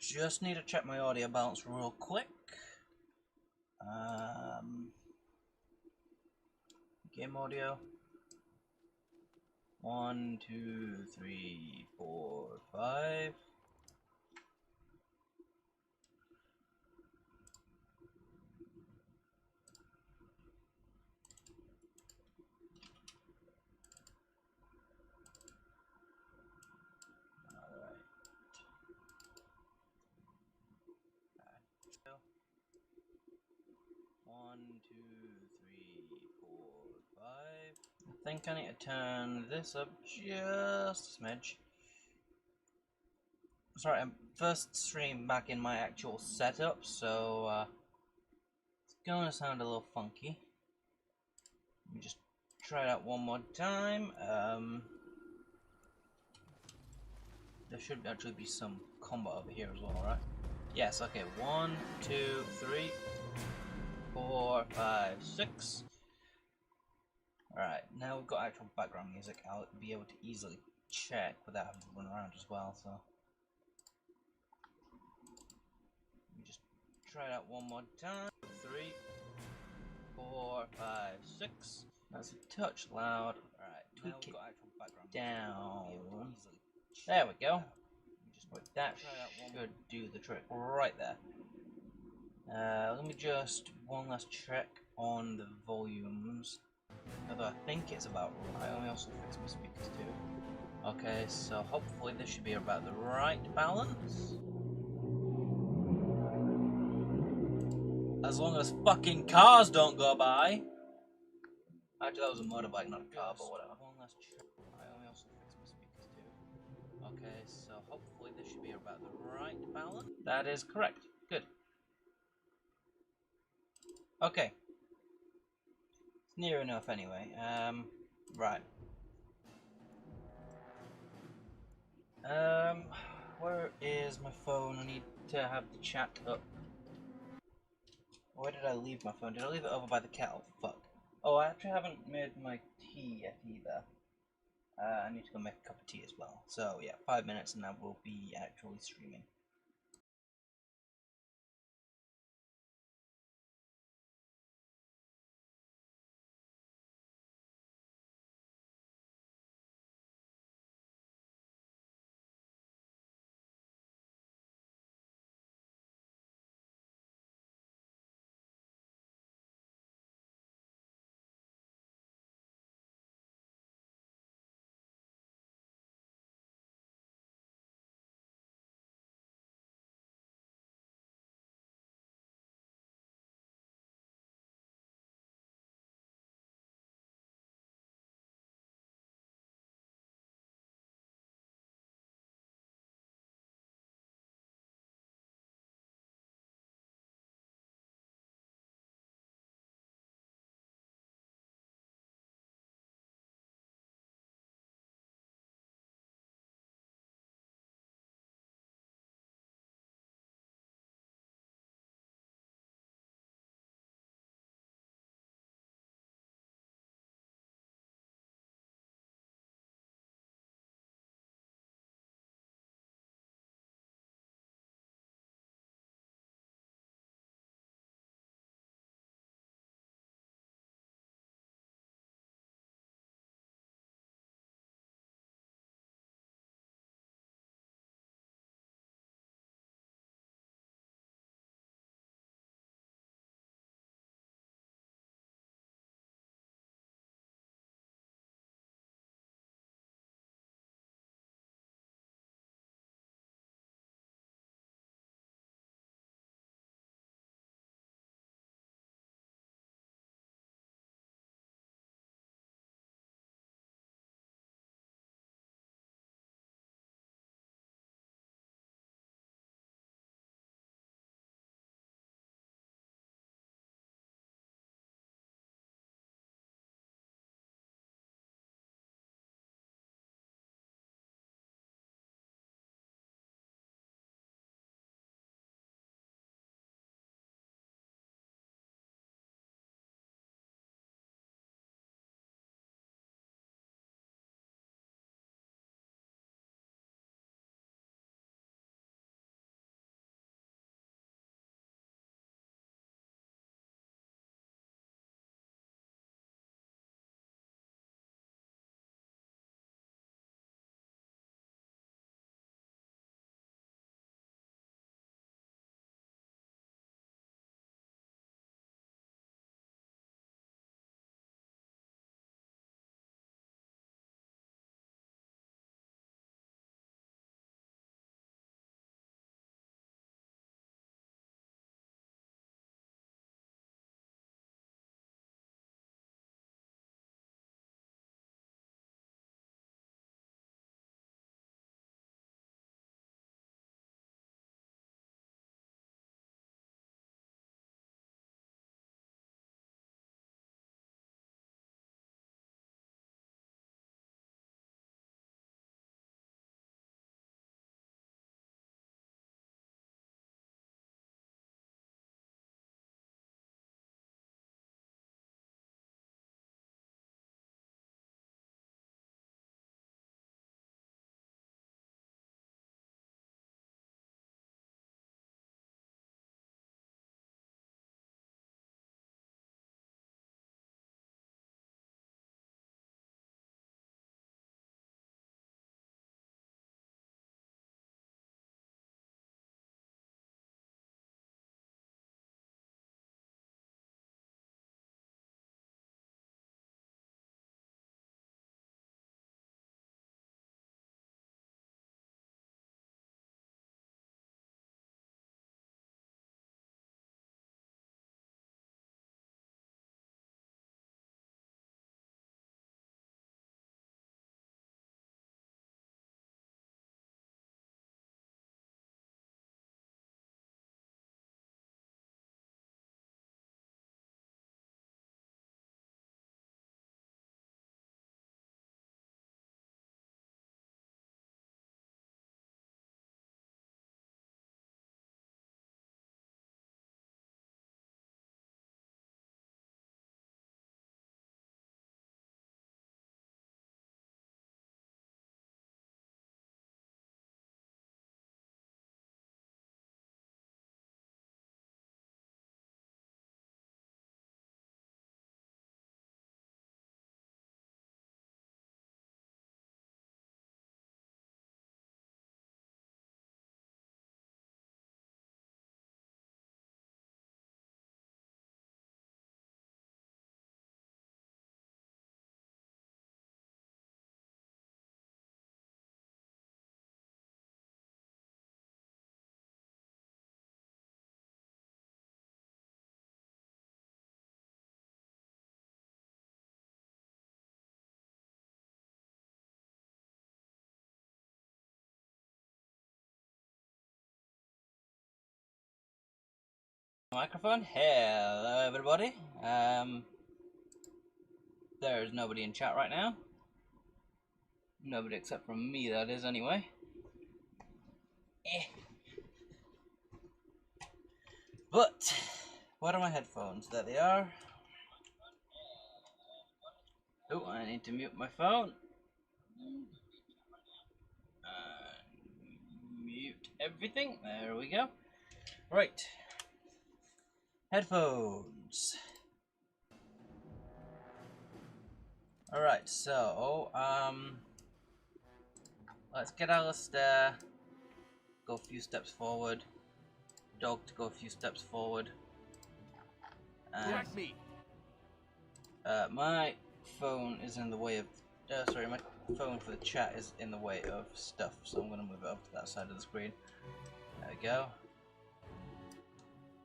Just need to check my audio balance real quick. Game audio. 1, 2, 3, 4, 5. Alright. 1, 2, 3, 4, 5. I think I need to turn this up just a smidge. Sorry, I'm first stream back in my actual setup, so it's gonna sound a little funky. Let me just try it out one more time. There should actually be some combat over here as well, right? Yes, okay. 1, 2, 3, 4, 5, 6. Alright, now we've got actual background music. I'll be able to easily check without having to run around as well, so. Let me just try it out one more time. 3, 4, 5, 6. That's a touch loud. Alright, tweak it down. There we go. That should do the trick right there. Let me just one last check on the volumes. Although I think it's about right. Let me also fix my speakers too. Okay, so hopefully this should be about the right balance. As long as fucking cars don't go by. Actually, that was a motorbike, not a car, but whatever. One last check. Let me also fix my speakers too. Okay, so hopefully this should be about the right balance. That is correct. Good. Okay. It's near enough anyway. Right. Where is my phone? I need to have the chat up. Where did I leave my phone? Did I leave it over by the kettle? Fuck. Oh, I actually haven't made my tea yet either. I need to go make a cup of tea as well. So yeah, 5 minutes and I will be actually streaming. Microphone. Hello, everybody. There's nobody in chat right now. Nobody except from me, that is, anyway. But, what are my headphones? There they are. Oh, I need to mute my phone. Mute everything. There we go. Right. Headphones. Alright, so, let's get Alistair, go a few steps forward, Dog to go a few steps forward, and my phone is in the way of, sorry, my phone for the chat is in the way of stuff, so I'm going to move it up to that side of the screen. There we go.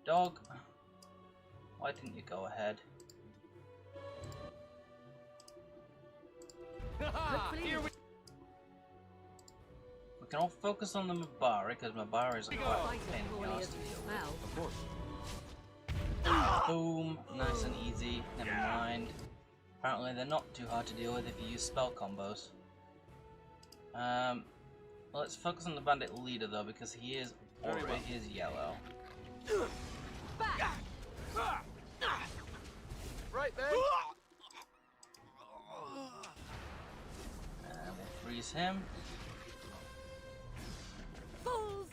Dog, why didn't you go ahead? We can all focus on the Mabari, because Mabari is quite a pain in the ass to deal with. Boom, nice and easy, never mind. Apparently they're not too hard to deal with if you use spell combos. Let's focus on the bandit leader though, because he is yellow. Right there. And we'll freeze him. Fools.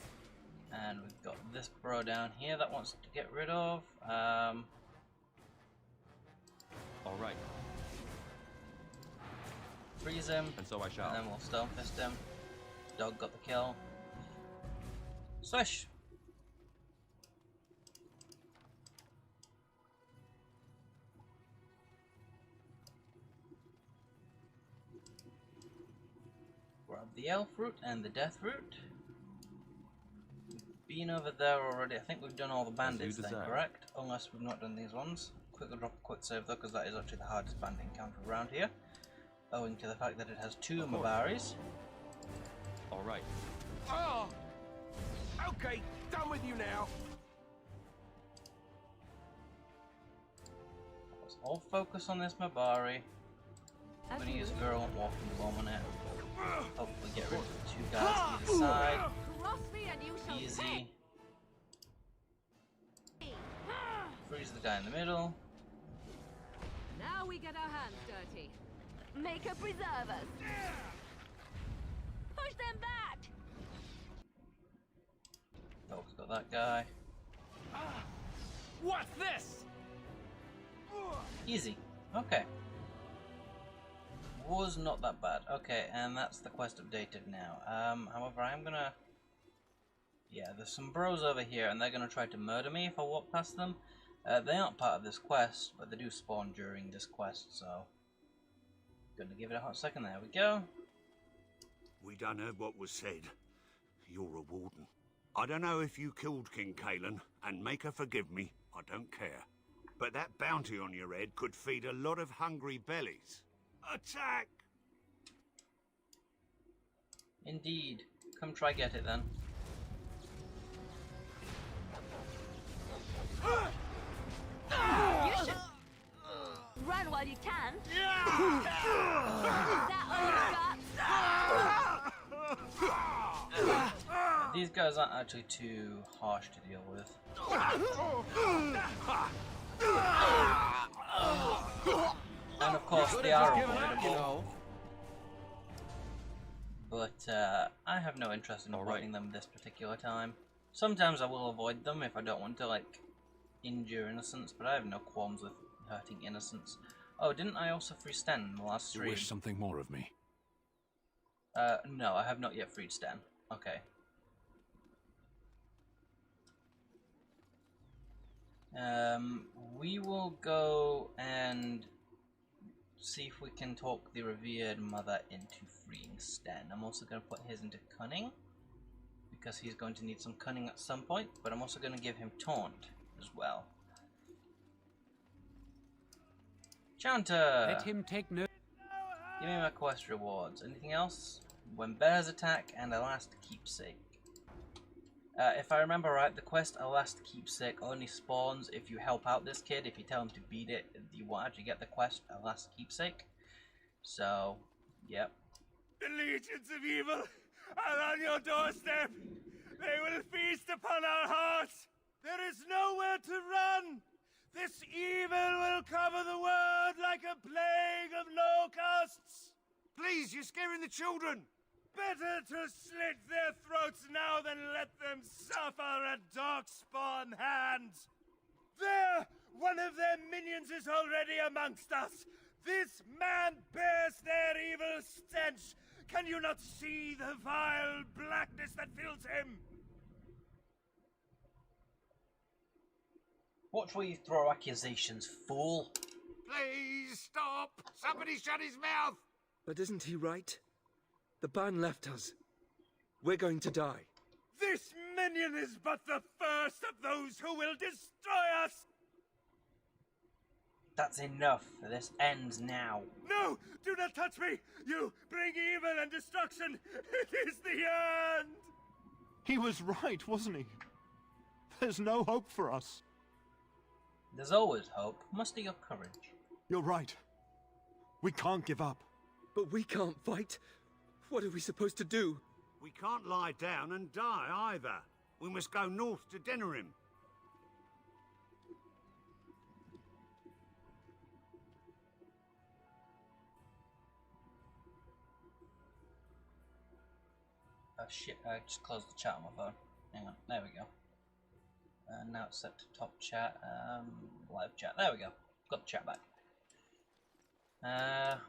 And we've got this bro down here that wants to get rid of. All right. Freeze him. And so I shall. And then we'll stone fist him. Dog got the kill. Swish. Grab the elf root and the death root. We've been over there already. I think we've done all the bandits then, correct? Unless we've not done these ones. Quickly drop a quick save though, because that is actually the hardest bandit encounter around here, owing to the fact that it has two Mabaris. All right. Oh, okay, done with you now. Let's all focus on this Mabari. I'm gonna use Virulent Walking Bomb on it. Hopefully get rid of the two guys either side. Easy. Freeze the guy in the middle. Now we get our hands dirty. Make her preserve us. Push them back. Dog's got that guy. What's this? Easy. Okay. Was not that bad. Okay, and that's the quest updated now. However, I'm gonna... Yeah, there's some bros over here, and they're gonna try to murder me if I walk past them. They aren't part of this quest, but they do spawn during this quest, so... Gonna give it a hot second. There we go. We done heard what was said. You're a warden. I don't know if you killed King Kalen, and make her forgive me, I don't care. But that bounty on your head could feed a lot of hungry bellies. Attack! Indeed. Come try get it then. You should run while you can. Is that all you got? These guys aren't actually too harsh to deal with. And of course they are avoidable. But I have no interest in avoiding them this particular time. Sometimes I will avoid them if I don't want to, like, injure innocents, but I have no qualms with hurting innocents. Oh, didn't I also free Sten in the last stream? You wish something more of me? No, I have not yet freed Sten. Okay. We will go and see if we can talk the revered mother into freeing Sten. I'm also going to put his into cunning, because he's going to need some cunning at some point, but I'm also going to give him taunt as well. Chanter! Let him take no... Give me my quest rewards. Anything else? When bears attack, and a last keepsake. If I remember right, the quest A Last Keepsake only spawns if you help out this kid. If you tell him to beat it, you won't actually get the quest A Last Keepsake. So, yep. The legions of evil are on your doorstep. They will feast upon our hearts. There is nowhere to run. This evil will cover the world like a plague of locusts. Please, you're scaring the children. Better to slit their throats now than let them suffer at Darkspawn hands. There! One of their minions is already amongst us. This man bears their evil stench. Can you not see the vile blackness that fills him? Watch where you throw accusations, fool. Please stop. Somebody shut his mouth. But isn't he right? The ban left us. We're going to die. This minion is but the first of those who will destroy us! That's enough. This ends now. No! Do not touch me! You bring evil and destruction! It is the end! He was right, wasn't he? There's no hope for us. There's always hope. Muster your courage. You're right. We can't give up. But we can't fight. What are we supposed to do? We can't lie down and die either. We must go north to Denerim. Oh shit, I just closed the chat on my phone. Hang on, there we go. And now it's set to top chat, live chat. There we go. Got the chat back.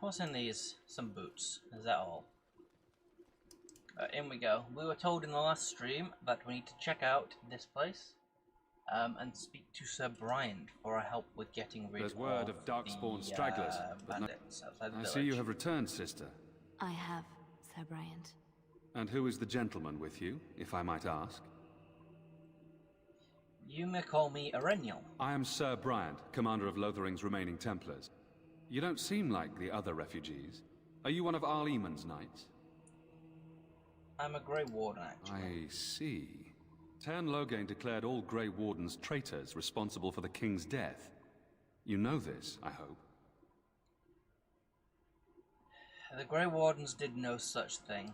What's in these? Some boots. Is that all? In we go. We were told in the last stream that we need to check out this place and speak to Sir Brian for our help with getting rid There's word of Darkspawn stragglers. bandits outside the I village. see you have returned, sister. I have, Sir Bryant. And who is the gentleman with you, if I might ask? You may call me Arenial. I am Sir Bryant, commander of Lothering's remaining Templars. You don't seem like the other refugees. Are you one of Arlemon's knights? I'm a Grey Warden, actually. I see. Tern Loghain declared all Grey Wardens traitors responsible for the king's death. You know this, I hope. The Grey Wardens did no such thing.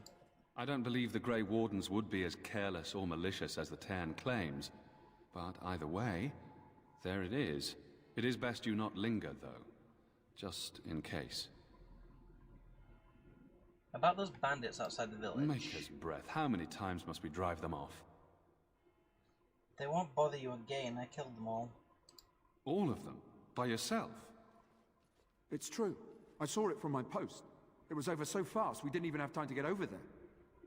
I don't believe the Grey Wardens would be as careless or malicious as the Tern claims. But either way, there it is. It is best you not linger, though. Just in case. About those bandits outside the village. Maker's breath, how many times must we drive them off? They won't bother you again, I killed them all. All of them? By yourself? It's true. I saw it from my post. It was over so fast, we didn't even have time to get over there.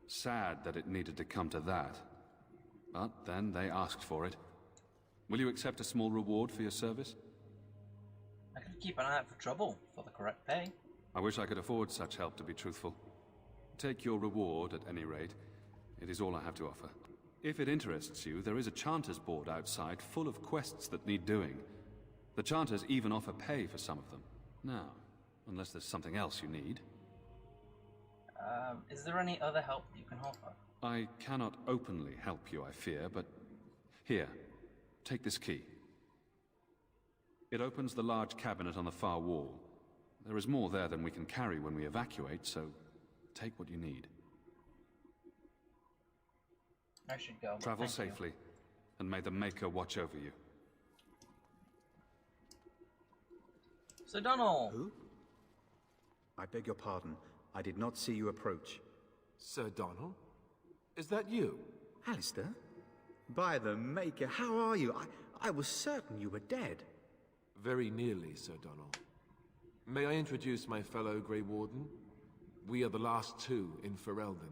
Sad that it needed to come to that. But then they asked for it. Will you accept a small reward for your service? I could keep an eye out for trouble, for the correct pay. I wish I could afford such help, to be truthful. Take your reward, at any rate. It is all I have to offer. If it interests you, there is a Chanters board outside full of quests that need doing. The Chanters even offer pay for some of them. Now, unless there's something else you need. Is there any other help you can offer? I cannot openly help you, I fear, but... Here, take this key. It opens the large cabinet on the far wall. There is more there than we can carry when we evacuate, so take what you need. I should go. Travel safely, and may the Maker watch over you. Sir Donald! Who? I beg your pardon. I did not see you approach. Sir Donald? Is that you? Alistair? By the Maker, how are you? I was certain you were dead. Very nearly, Sir Donald. May I introduce my fellow Grey Warden? We are the last two in Ferelden,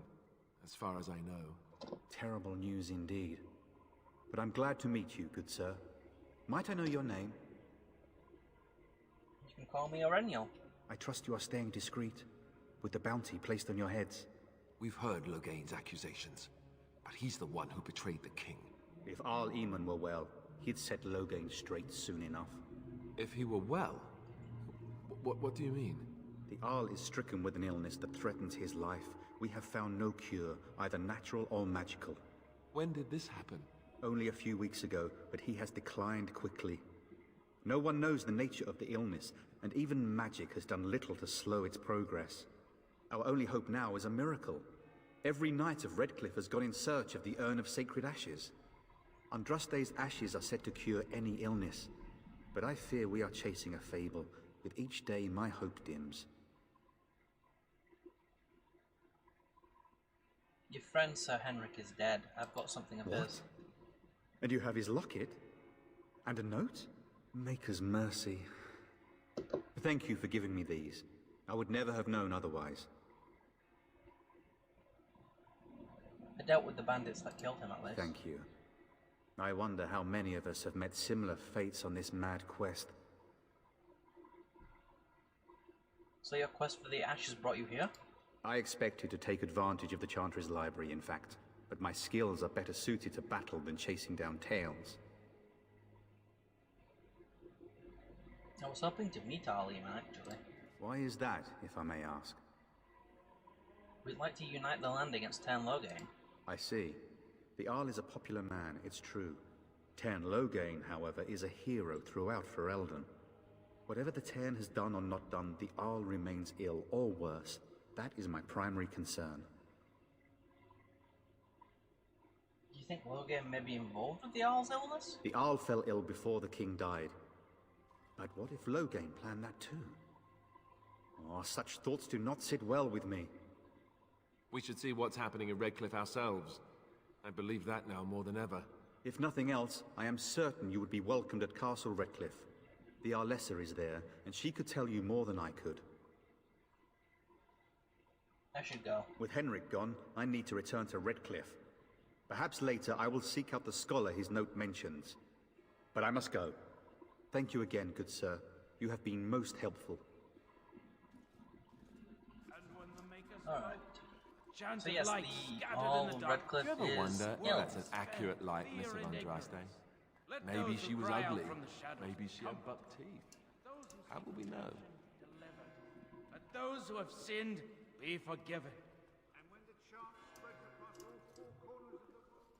as far as I know. Terrible news indeed. But I'm glad to meet you, good sir. Might I know your name? You can call me Arenial. I trust you are staying discreet, with the bounty placed on your heads. We've heard Loghain's accusations, but he's the one who betrayed the king. If Arl-Eamon were well, he'd set Loghain straight soon enough. If he were well? What do you mean? The Arl is stricken with an illness that threatens his life. We have found no cure, either natural or magical. When did this happen? Only a few weeks ago, but he has declined quickly. No one knows the nature of the illness, and even magic has done little to slow its progress. Our only hope now is a miracle. Every knight of Redcliffe has gone in search of the Urn of Sacred Ashes. Andraste's ashes are said to cure any illness, but I fear we are chasing a fable. With each day, my hope dims. Your friend Sir Henrik is dead. I've got something of his. And you have his locket? And a note? Maker's mercy. Thank you for giving me these. I would never have known otherwise. I dealt with the bandits that killed him at least. Thank you. I wonder how many of us have met similar fates on this mad quest. So your quest for the ashes brought you here? I expected to take advantage of the Chantry's library, in fact, but my skills are better suited to battle than chasing down tales. I was hoping to meet Archdemon, actually. Why is that, if I may ask? We'd like to unite the land against Tern Loghain. I see. The Arl is a popular man, it's true. Tern Loghain, however, is a hero throughout Ferelden. Whatever the Tern has done or not done, the Arl remains ill, or worse. That is my primary concern. Do you think Loghain may be involved with the Arl's illness? The Arl fell ill before the king died. But what if Loghain planned that too? Oh, such thoughts do not sit well with me. We should see what's happening in Redcliffe ourselves. I believe that now more than ever. If nothing else, I am certain you would be welcomed at Castle Redcliffe. The Arlessa is there, and she could tell you more than I could. I should go. With Henrik gone, I need to return to Redcliffe. Perhaps later I will seek out the scholar his note mentions. But I must go. Thank you again, good sir. You have been most helpful. Alright. So yes, the Arl of Redcliffe Do you ever is wonder if ill. that's an accurate likeness of Andraste? Maybe she was ugly. Maybe she had buck teeth. How will we know? Let those who have sinned be forgiven. And when the chant spreads across all four corners of the world.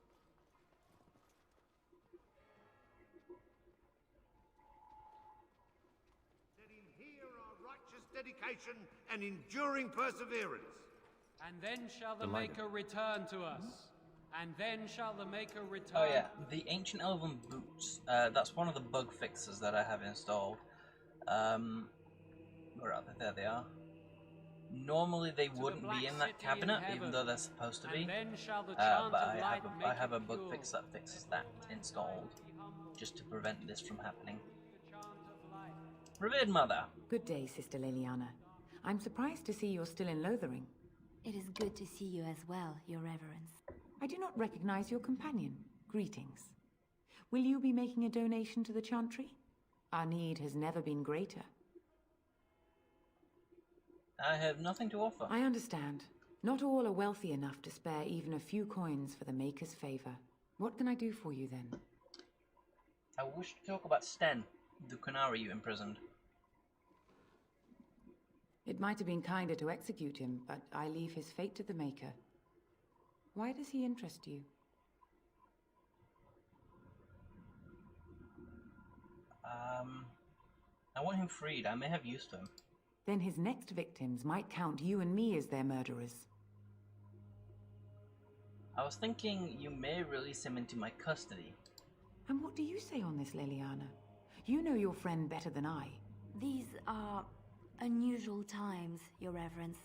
That in here are righteous dedication and enduring perseverance. And then shall the Delighted. Maker return to us. And then shall the Maker return. Oh yeah, the Ancient Elven Boots. That's one of the bug fixes that I have installed. Where are they? There they are. Normally they wouldn't be in that cabinet, even though they're supposed to be. But I have a bug fix that fixes that installed, just to prevent this from happening. Revered Mother. Good day, Sister Liliana. I'm surprised to see you're still in Lothering. It is good to see you as well, Your Reverence. I do not recognize your companion. Greetings. Will you be making a donation to the Chantry? Our need has never been greater. I have nothing to offer. I understand. Not all are wealthy enough to spare even a few coins for the Maker's favor. What can I do for you then? I wish to talk about Sten, the Qunari you imprisoned. It might have been kinder to execute him, but I leave his fate to the Maker. Why does he interest you? I want him freed. I may have use to him. Then his next victims might count you and me as their murderers. I was thinking you may release him into my custody. And what do you say on this, Liliana? You know your friend better than I. These are unusual times, Your Reverence.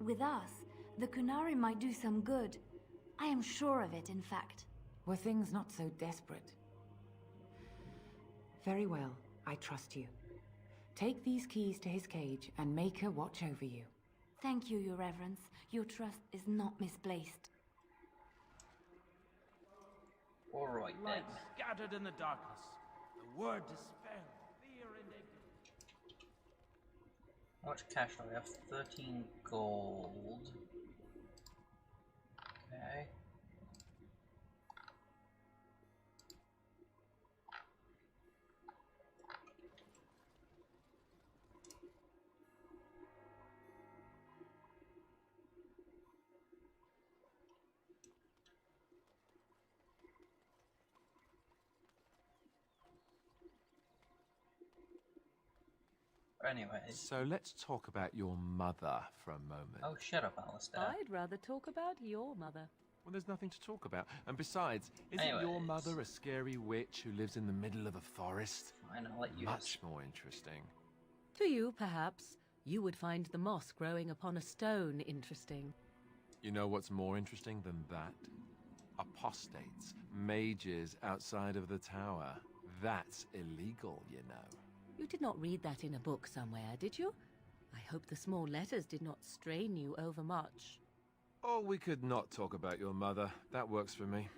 With us, the Qunari might do some good. I am sure of it, in fact. Were things not so desperate? Very well, I trust you. Take these keys to his cage and make her watch over you. Thank you, Your Reverence. Your trust is not misplaced. Alright then. Light scattered in the darkness. The word dispelled fear and ignorance. How much cash do I have? 13 gold. Okay. Anyways. So let's talk about your mother for a moment. Oh, shut up, Alistair. I'd rather talk about your mother. Well, there's nothing to talk about. And besides, isn't your mother a scary witch who lives in the middle of a forest? Fine, I'll let you. Much more interesting. To you, perhaps. You would find the moss growing upon a stone interesting. You know what's more interesting than that? Apostates, mages outside of the tower. That's illegal, you know. You did not read that in a book somewhere, did you? I hope the small letters did not strain you overmuch. Oh, we could not talk about your mother. That works for me.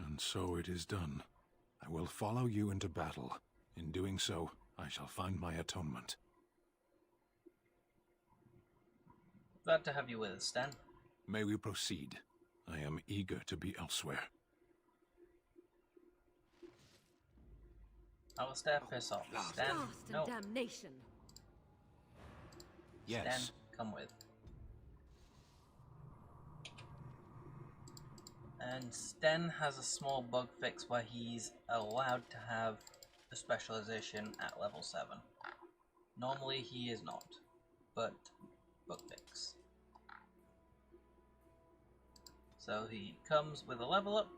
And so it is done. I will follow you into battle. In doing so, I shall find my atonement. Glad to have you with us, Stan. May we proceed? I am eager to be elsewhere. Alistair, piss off. Stan, no. Damnation. Yes. Stan, come with. And Sten has a small bug fix where he's allowed to have a specialization at level 7. Normally he is not, but bug fix. So he comes with a level up,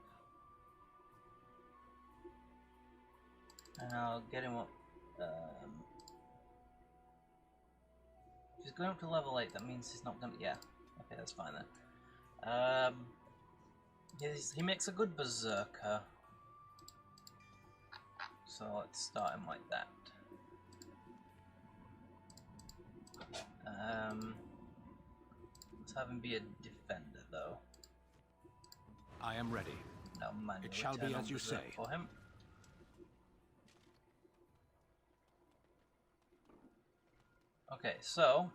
and I'll get him up. If he's going up to level 8, that means he's not gonna. Yeah, okay, that's fine then. He makes a good berserker, so let's start him like that. Let's have him be a defender, though. I am ready. Now, it shall be as you say. For him. Okay, so.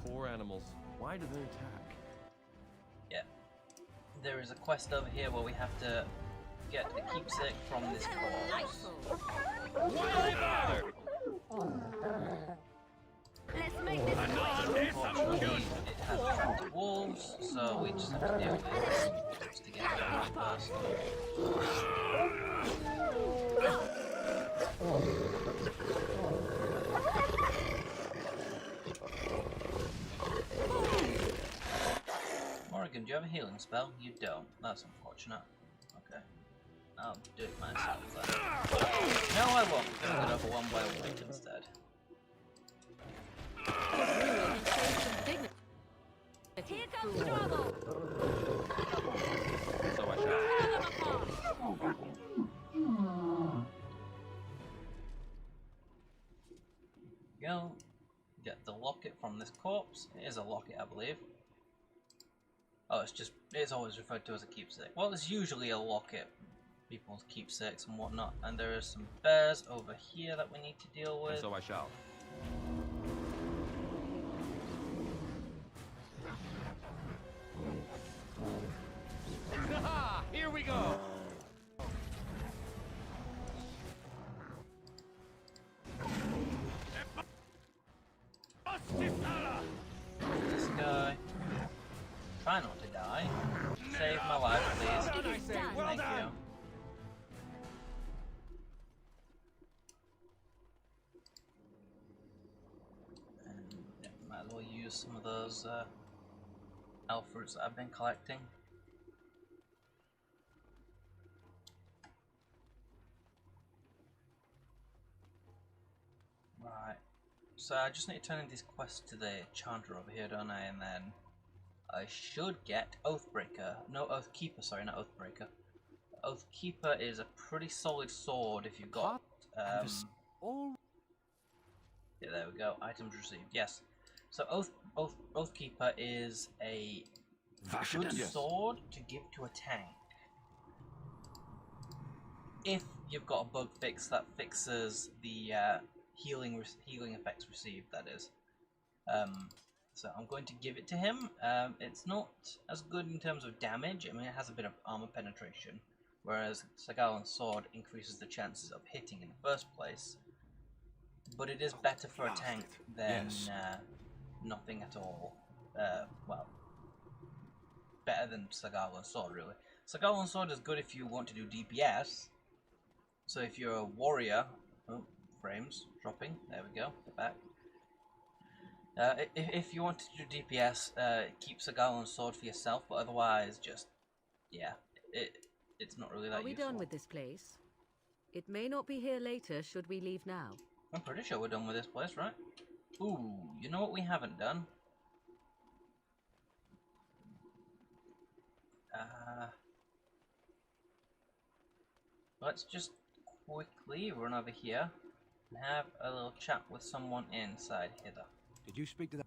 Poor animals. Why do they attack? Yeah. There is a quest over here where we have to get the keepsake from this corpse. Why bother? Let's make this Unfortunately, it has trapped wolves, so we just have to deal with it just to get it done first. Morrigan, do you have a healing spell? You don't. That's unfortunate. Okay. I'll do it myself then. No, I won't. I'm gonna go for one by one instead. Here comes trouble. So I shall. Go. Get the locket from this corpse. It is a locket, I believe. Oh, it's always referred to as a keepsake. Well, it's usually a locket. People's keepsakes and whatnot. And there are some bears over here that we need to deal with. So I shall. Here we go! This guy. Try not to die. Save my life, please. Thank you. And yeah, might as well use some of those elf fruits that I've been collecting. Right. So I just need to turn in this quest to the Enchanter over here, don't I? And then I should get Oathbreaker. No, Oathkeeper, sorry, not Oathbreaker. Oathkeeper is a pretty solid sword if you've got... yeah, there we go. Items received. Yes. So Oathkeeper is a good sword to give to a tank. If you've got a bug fix that fixes the healing effects received, that is. So I'm going to give it to him. It's not as good in terms of damage. I mean, it has a bit of armor penetration, whereas Sagalan's sword increases the chances of hitting in the first place. But it is better for a tank than nothing at all. Well, better than Sagalan's sword, really. Sagalan's sword is good if you want to do DPS. So if you're a warrior Oh, frames dropping. There we go. Get back. If you want to do DPS, keep Sceduled sword for yourself, but otherwise, just yeah, it's not really that Are we useful. done with this place? It may not be here later. Should we leave now? I'm pretty sure we're done with this place, right? Ooh, you know what we haven't done? Let's just quickly run over here and have a little chat with someone inside hither. Did you speak to that?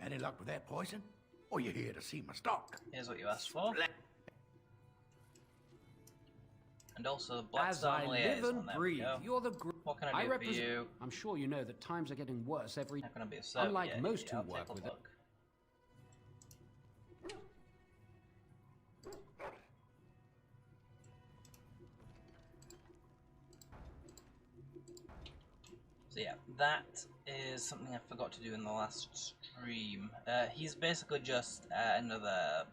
Any luck with that poison? Or you here to see my stock? Here's what you asked for. And also the As I Blackstone live liaison. and There we breathe, go. you're the What can I do for you? I'm sure you know that times are getting worse every... Not gonna be a server. Unlike Yeah, most yeah, who I'll work take a with look. So yeah, that is something I forgot to do in the last stream. He's basically just another,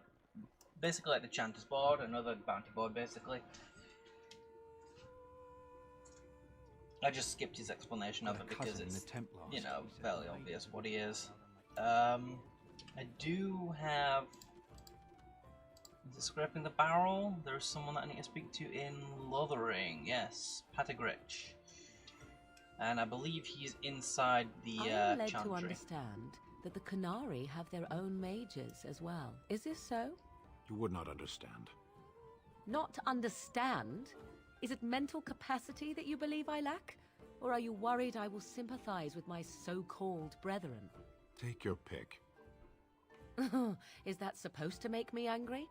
basically like the Chanter's board, another bounty board basically. I just skipped his explanation of it because it's, you know, fairly obvious what he is. I do have... Is it scraping the barrel? There's someone that I need to speak to in Lothering. Yes, Patagrich. And I believe he's inside the I am led Chantry. to understand that the Qunari have their own mages as well. Is this so? You would not understand. Not understand? Is it mental capacity that you believe I lack? Or are you worried I will sympathize with my so-called brethren? Take your pick. Is that supposed to make me angry?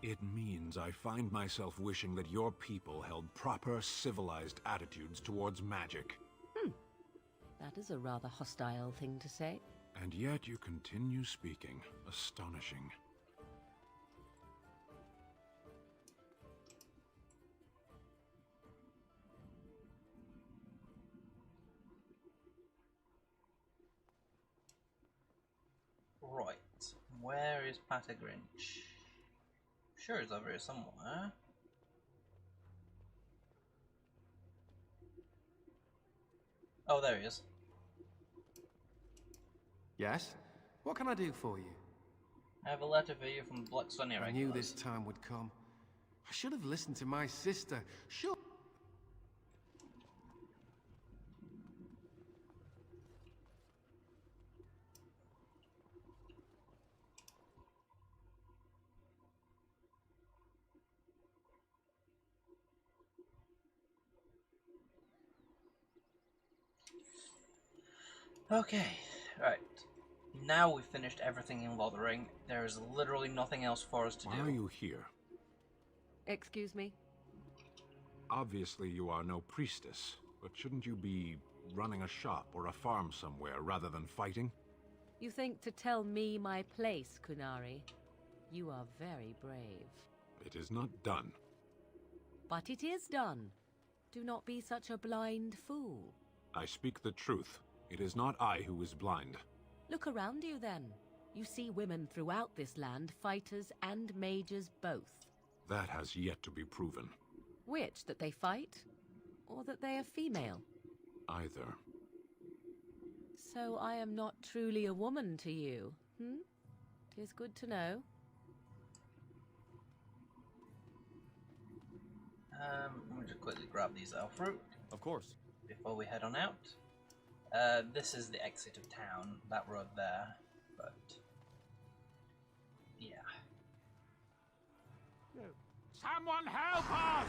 It means I find myself wishing that your people held proper, civilized attitudes towards magic. That is a rather hostile thing to say. And yet you continue speaking. Astonishing. Right, where is Patagrinch? Sure, he's over here somewhere. Oh, there he is. Yes? What can I do for you? I have a letter for you from Blackstone I knew this time would come. I should have listened to my sister. Sure. Okay, right. Now we've finished everything in Lothering. There is literally nothing else for us to do. Why are you here? Excuse me? Obviously you are no priestess, but shouldn't you be running a shop or a farm somewhere rather than fighting? You think to tell me my place, Qunari? You are very brave. It is not done. But it is done. Do not be such a blind fool. I speak the truth. It is not I who is blind. Look around you then. You see women throughout this land, fighters and mages both. That has yet to be proven. Which, that they fight? Or that they are female? Either. So I am not truly a woman to you, hmm? 'Tis good to know. Let me just quickly grab these elf fruit. Of course. Before we head on out. This is the exit of town, that road there, but yeah. Someone help us!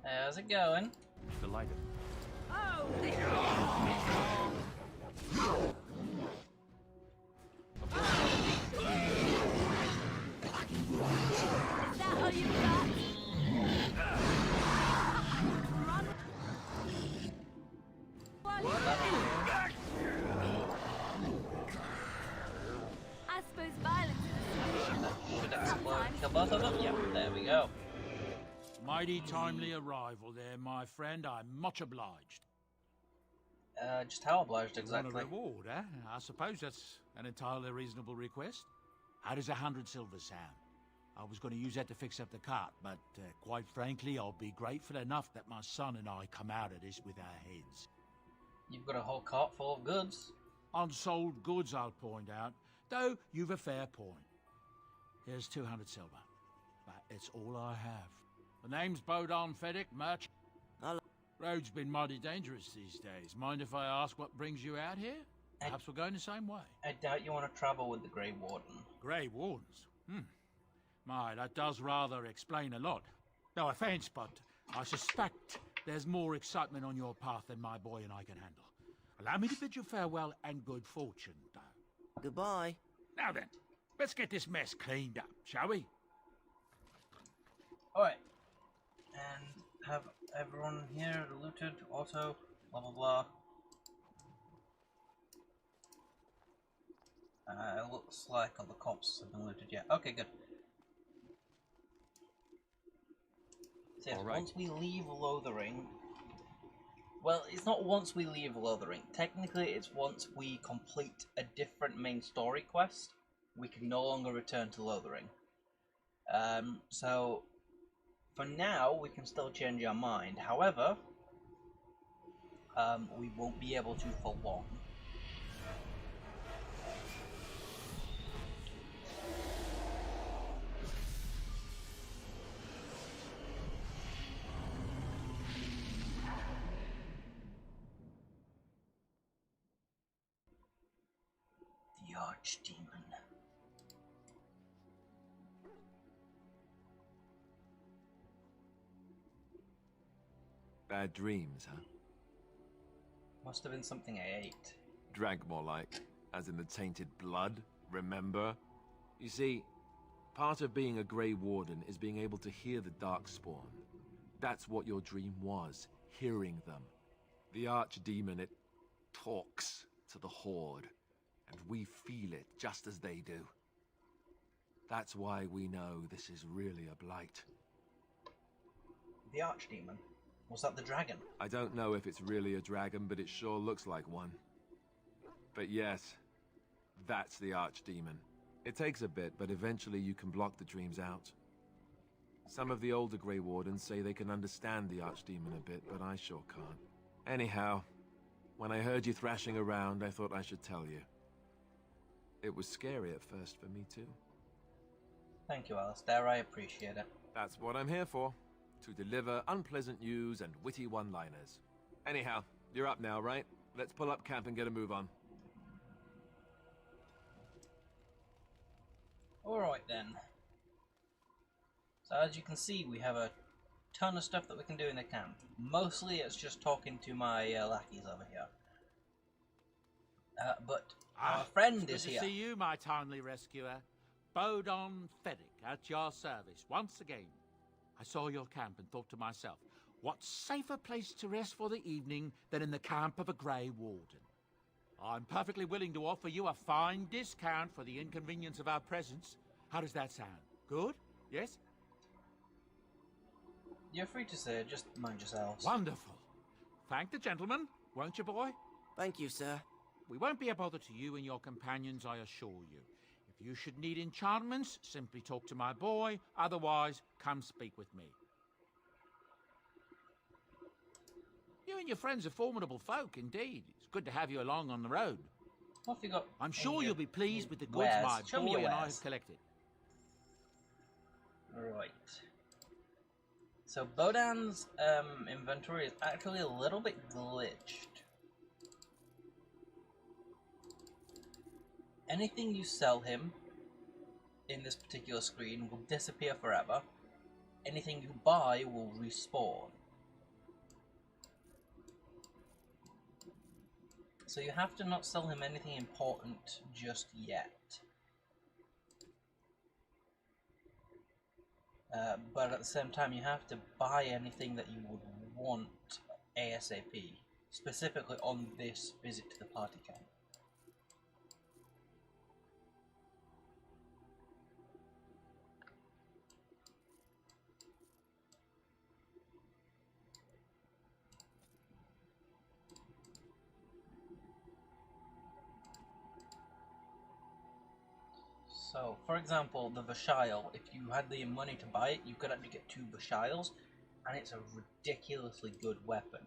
How's it going? Delighted. Oh! Is that all you got? I suppose violence Should explode and kill both of them? Yep, there we go. Mighty timely arrival there, my friend. I'm much obliged. Just how obliged You exactly? want a reward, eh? I suppose that's an entirely reasonable request. How does 100 silver sound? I was going to use that to fix up the cart, but quite frankly, I'll be grateful enough that my son and I come out of this with our heads. You've got a whole cart full of goods. Unsold goods, I'll point out, though you've a fair point. Here's 200 silver, but it's all I have. The name's Bodon Fedek, merchant. Road's been mighty dangerous these days. Mind if I ask what brings you out here? Perhaps we're going the same way. I doubt you want to travel with the Grey Warden. Grey Wardens? My, that does rather explain a lot. No offence, but I suspect there's more excitement on your path than my boy and I can handle. Allow me to bid you farewell and good fortune, though. Goodbye. Now then, let's get this mess cleaned up, shall we? Alright. And have everyone here looted also, blah blah blah. It looks like all the corpses have been looted, yeah. Okay, good. So yes, once we leave Lothering... Well, it's not once we leave Lothering. Technically, it's once we complete a different main story quest, we can no longer return to Lothering. So, for now, we can still change our mind. However, we won't be able to for long. The Archdemon. Bad dreams, huh? Must have been something I ate. Drank more like, as in the tainted blood, remember? You see, part of being a Grey Warden is being able to hear the Darkspawn. That's what your dream was, hearing them. The Archdemon, it talks to the Horde, and we feel it just as they do. That's why we know this is really a blight. The Archdemon? Was that the dragon? I don't know if it's really a dragon, but it sure looks like one. But yes, that's the Archdemon. It takes a bit, but eventually you can block the dreams out. Some of the older Grey Wardens say they can understand the Archdemon a bit, but I sure can't. Anyhow, when I heard you thrashing around, I thought I should tell you. It was scary at first for me too. Thank you, Alistair. I appreciate it. That's what I'm here for. To deliver unpleasant news and witty one-liners. Anyhow, you're up now, right? Let's pull up camp and get a move on. Alright then. So as you can see, we have a ton of stuff that we can do in the camp. Mostly it's just talking to my lackeys over here. But our friend is here. Good to see you, my timely rescuer. Bodon Fedek, at your service, once again. I saw your camp and thought to myself, what safer place to rest for the evening than in the camp of a Grey Warden? I'm perfectly willing to offer you a fine discount for the inconvenience of our presence. How does that sound? Good? Yes? You're free to say it, just mind yourselves. Wonderful. Thank the gentleman, won't you, boy? Thank you, sir. We won't be a bother to you and your companions, I assure you. If you should need enchantments, simply talk to my boy. Otherwise, come speak with me. You and your friends are formidable folk, indeed. It's good to have you along on the road. What have you got? I'm sure you'll be pleased with the goods my boy and I have collected. Right. So Bodan's inventory is actually a little bit glitched. Anything you sell him in this particular screen will disappear forever. Anything you buy will respawn. So you have to not sell him anything important just yet. But at the same time, you have to buy anything that you would want ASAP, specifically on this visit to the party camp. So, for example, the Vashile, if you had the money to buy it, you could actually get 2 Vashiles, and it's a ridiculously good weapon.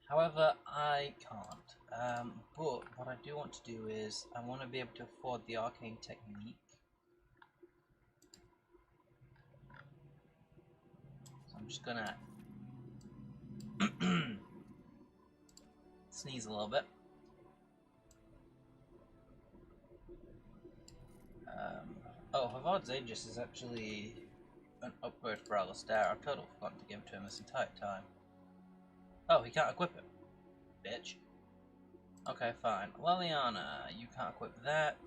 However, I can't. But what I do want to do is, I want to be able to afford the arcane technique. So I'm just gonna sneeze a little bit. Oh, Havard's Aegis is actually an upgrade for Alistair. I've totally forgotten to give it to him this entire time. Oh, he can't equip it. Bitch. Okay, fine. Leliana, you can't equip that.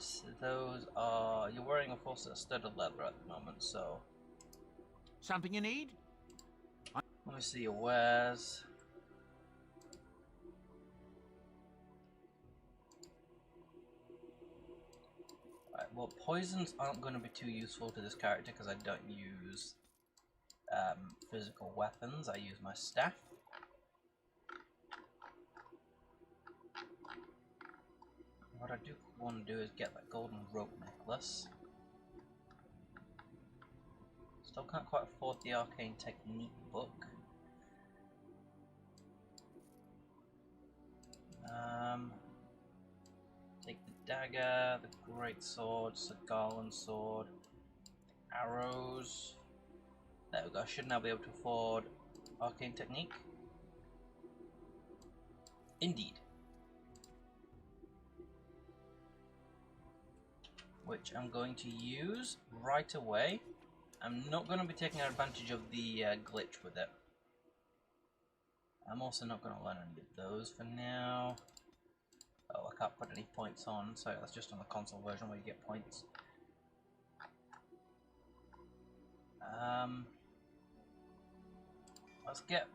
Those are... You're wearing a full set of studded leather at the moment, so... Something you need? Let me see your wares. Right, well, poisons aren't going to be too useful to this character because I don't use physical weapons. I use my staff. What I do want to do is get that golden rope necklace. Still can't quite afford the arcane technique book. Take the dagger, the great sword, the garland sword, arrows. There we go. I should now be able to afford arcane technique. Indeed. Which I'm going to use right away. I'm not going to be taking advantage of the glitch with it. I'm also not going to learn any of those for now. Oh, I can't put any points on. Sorry, that's just on the console version where you get points. Let's get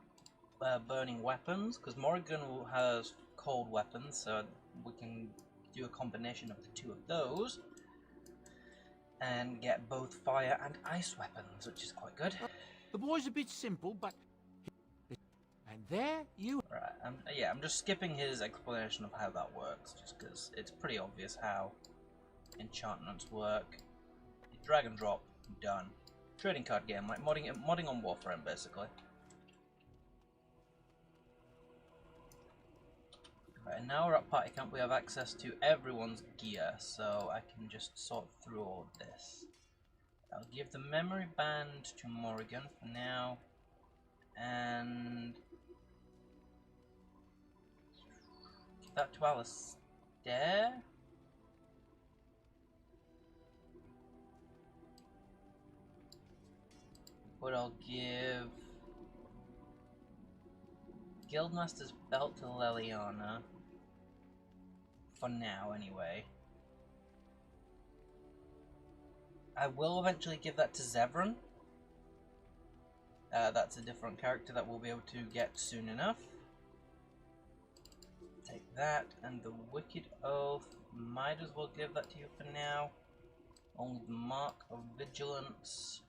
burning weapons, because Morrigan has cold weapons, so we can do a combination of the 2 of those. And get both fire and ice weapons, which is quite good. The boy's a bit simple, but... And there you... Right, yeah, I'm just skipping his explanation of how that works, just because it's pretty obvious how enchantments work. You drag and drop, done. Trading card game, like modding on Warframe, basically. Right, and now we're at party camp, we have access to everyone's gear, so I can just sort through all of this. I'll give the memory band to Morrigan for now, and give that to Alistair. But I'll give Guildmaster's belt to Leliana. For now, anyway. I will eventually give that to Zevran. That's a different character that we'll be able to get soon enough. Take that, and the Wicked Oath. Might as well give that to you for now. Only the Mark of Vigilance.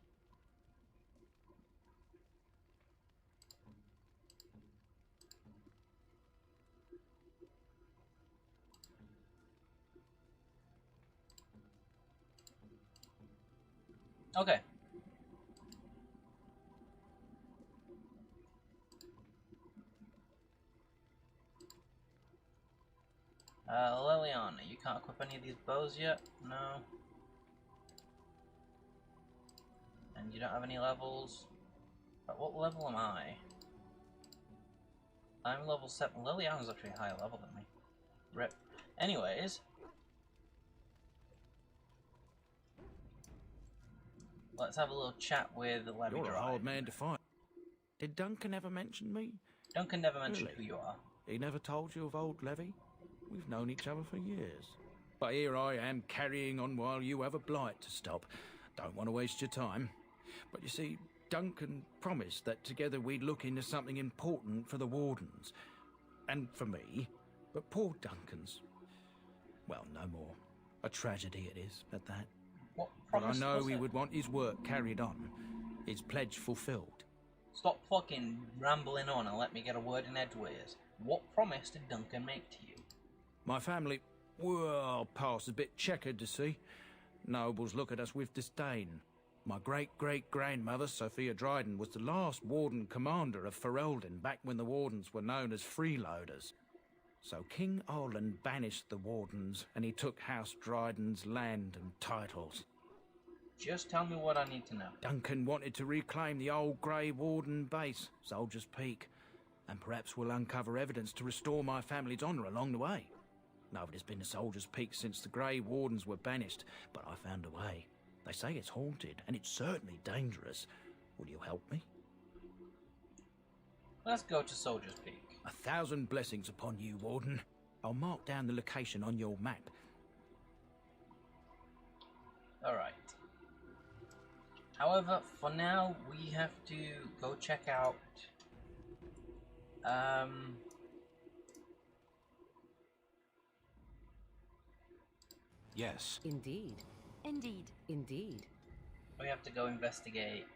Okay. Leliana, you can't equip any of these bows yet? No. And you don't have any levels? But what level am I? I'm level 7. Leliana's actually a higher level than me. Rip. Anyways. Let's have a little chat with the Levy You're a Drive. hard man to find. Did Duncan ever mention me? Duncan never mentioned Really? who you are. He never told you of old Levy? We've known each other for years. But here I am carrying on while you have a blight to stop. Don't want to waste your time. But you see, Duncan promised that together we'd look into something important for the Wardens. And for me. But poor Duncan's... well, no more. A tragedy it is, at that. What But I promise know was he it? would want his work carried on. His pledge fulfilled. Stop fucking rambling on and let me get a word in edgeways. What promise did Duncan make to you? My family... Well, past a bit checkered to see. Nobles look at us with disdain. My great-great-grandmother, Sophia Dryden, was the last Warden Commander of Ferelden back when the Wardens were known as freeloaders. So King Orland banished the Wardens, and he took House Dryden's land and titles. Just tell me what I need to know. Duncan wanted to reclaim the old Grey Warden base, Soldier's Peak, and perhaps we'll uncover evidence to restore my family's honour along the way. Nobody's been to Soldier's Peak since the Grey Wardens were banished, but I found a way. They say it's haunted, and it's certainly dangerous. Will you help me? Let's go to Soldier's Peak. 1,000 blessings upon you, Warden. I'll mark down the location on your map. Alright. However, for now, we have to go check out... Yes. Indeed. Indeed. Indeed. We have to go investigate,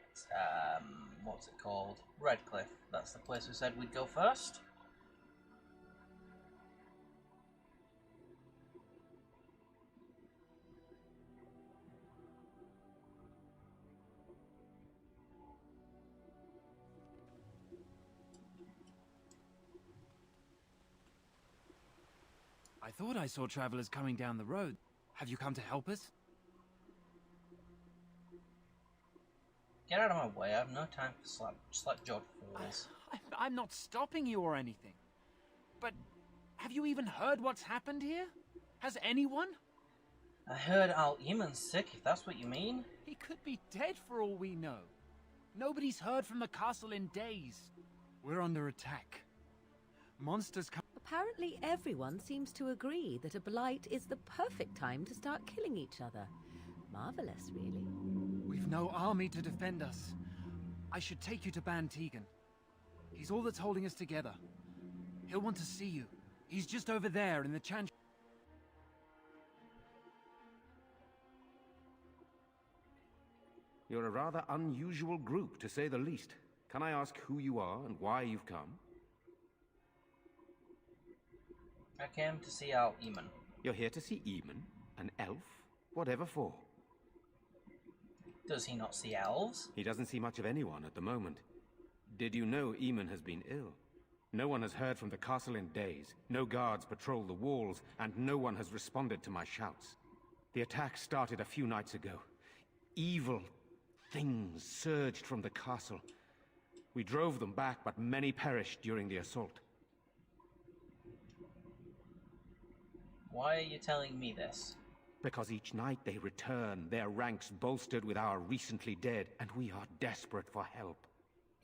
what's it called? Redcliffe. That's the place we said we'd go first. I thought I saw travelers coming down the road. Have you come to help us? Get out of my way, I have no time for slap-jawed fools. I'm not stopping you or anything. But have you even heard what's happened here? Has anyone? I heard Al-Eamon's sick, if that's what you mean. He could be dead for all we know. Nobody's heard from the castle in days. We're under attack. Monsters come. Apparently everyone seems to agree that a blight is the perfect time to start killing each other. Marvelous, really. We've no army to defend us. I should take you to Ban Tegan. He's all that's holding us together. He'll want to see you. He's just over there in the chan... You're a rather unusual group, to say the least. Can I ask who you are and why you've come? I came to see Al-Eamon. You're here to see Eamon? An elf? Whatever for? Does he not see elves? He doesn't see much of anyone at the moment. Did you know Eamon has been ill? No one has heard from the castle in days. No guards patrol the walls, and no one has responded to my shouts. The attack started a few nights ago. Evil things surged from the castle. We drove them back, but many perished during the assault. Why are you telling me this? Because each night they return, their ranks bolstered with our recently dead, and we are desperate for help.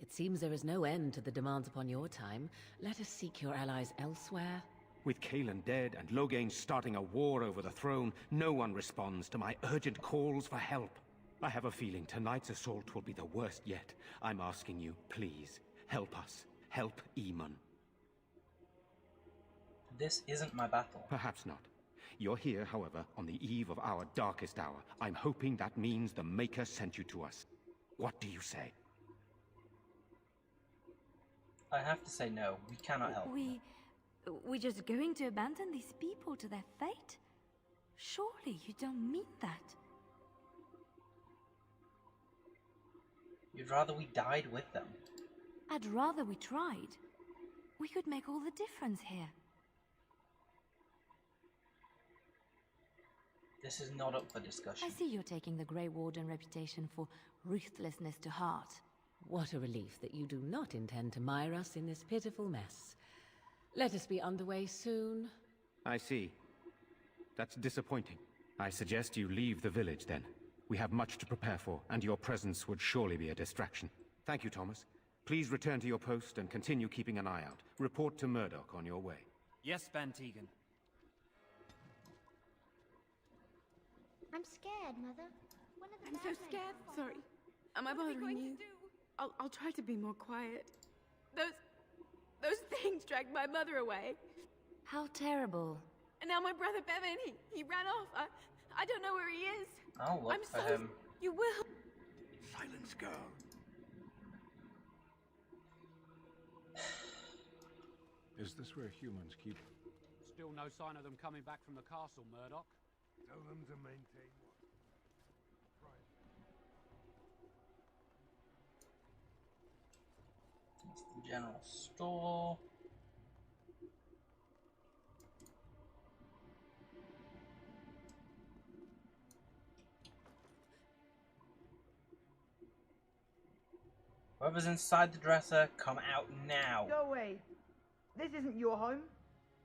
It seems there is no end to the demands upon your time. Let us seek your allies elsewhere. With Kaelin dead and Loghain starting a war over the throne, no one responds to my urgent calls for help. I have a feeling tonight's assault will be the worst yet. I'm asking you, please, help us. Help Eamon. This isn't my battle. Perhaps not. You're here, however, on the eve of our darkest hour. I'm hoping that means the Maker sent you to us. What do you say? I have to say no. We cannot help. We're just going to abandon these people to their fate? Surely you don't mean that. You'd rather we died with them. I'd rather we tried. We could make all the difference here. This is not up for discussion. I see you're taking the Grey Warden reputation for ruthlessness to heart. What a relief that you do not intend to mire us in this pitiful mess. Let us be underway soon. I see. That's disappointing. I suggest you leave the village, then. We have much to prepare for, and your presence would surely be a distraction. Thank you, Thomas. Please return to your post and continue keeping an eye out. Report to Murdoch on your way. Yes, Ban Tegan. I'm scared, Mother. I'm so scared. Sorry. Am I bothering you? I'll try to be more quiet. Those things dragged my mother away. How terrible. And now my brother Bevan, he ran off. I don't know where he is. I'll look for him. You will. Silence, girl. Is this where humans keep Still no sign of them coming back from the castle, Murdoch. Tell them to maintain That's the general store. Whoever's inside the dresser, come out now. Go away. This isn't your home.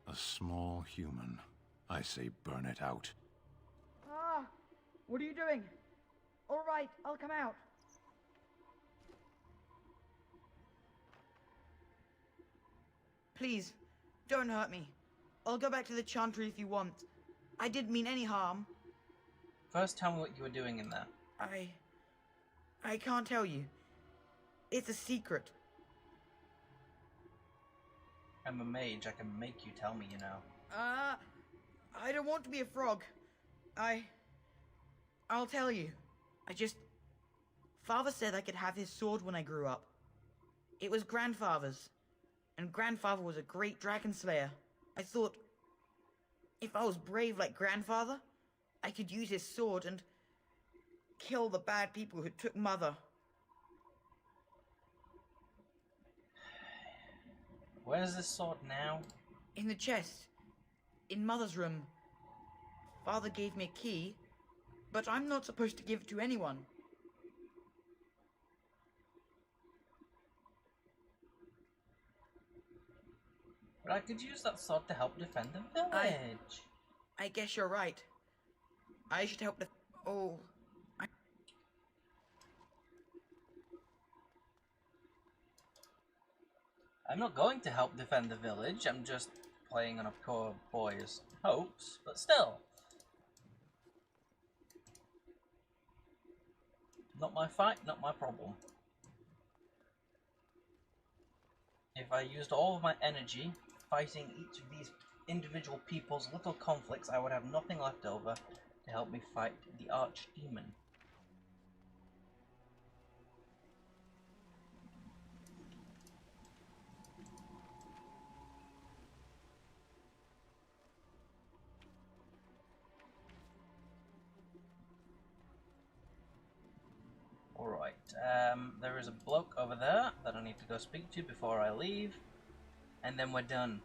A small human. I say burn it out. Ah, what are you doing? All right, I'll come out. Please, don't hurt me. I'll go back to the Chantry if you want. I didn't mean any harm. First, tell me what you were doing in there. I can't tell you. It's a secret. I'm a mage. I can make you tell me, you know. I don't want to be a frog. I'll tell you. Father said I could have his sword when I grew up. It was Grandfather's. And Grandfather was a great dragon slayer. I thought, if I was brave like Grandfather, I could use his sword and kill the bad people who took Mother. Where's this sword now? In the chest. In Mother's room. Father gave me a key, but I'm not supposed to give it to anyone. But I could use that sword to help defend the village. I guess you're right. I should help I'm not going to help defend the village. I'm just playing on a poor boy's hopes, but still. Not my fight, not my problem. If I used all of my energy fighting each of these individual people's little conflicts, I would have nothing left over to help me fight the Archdemon. Alright, there is a bloke over there that I need to go speak to before I leave, and then we're done.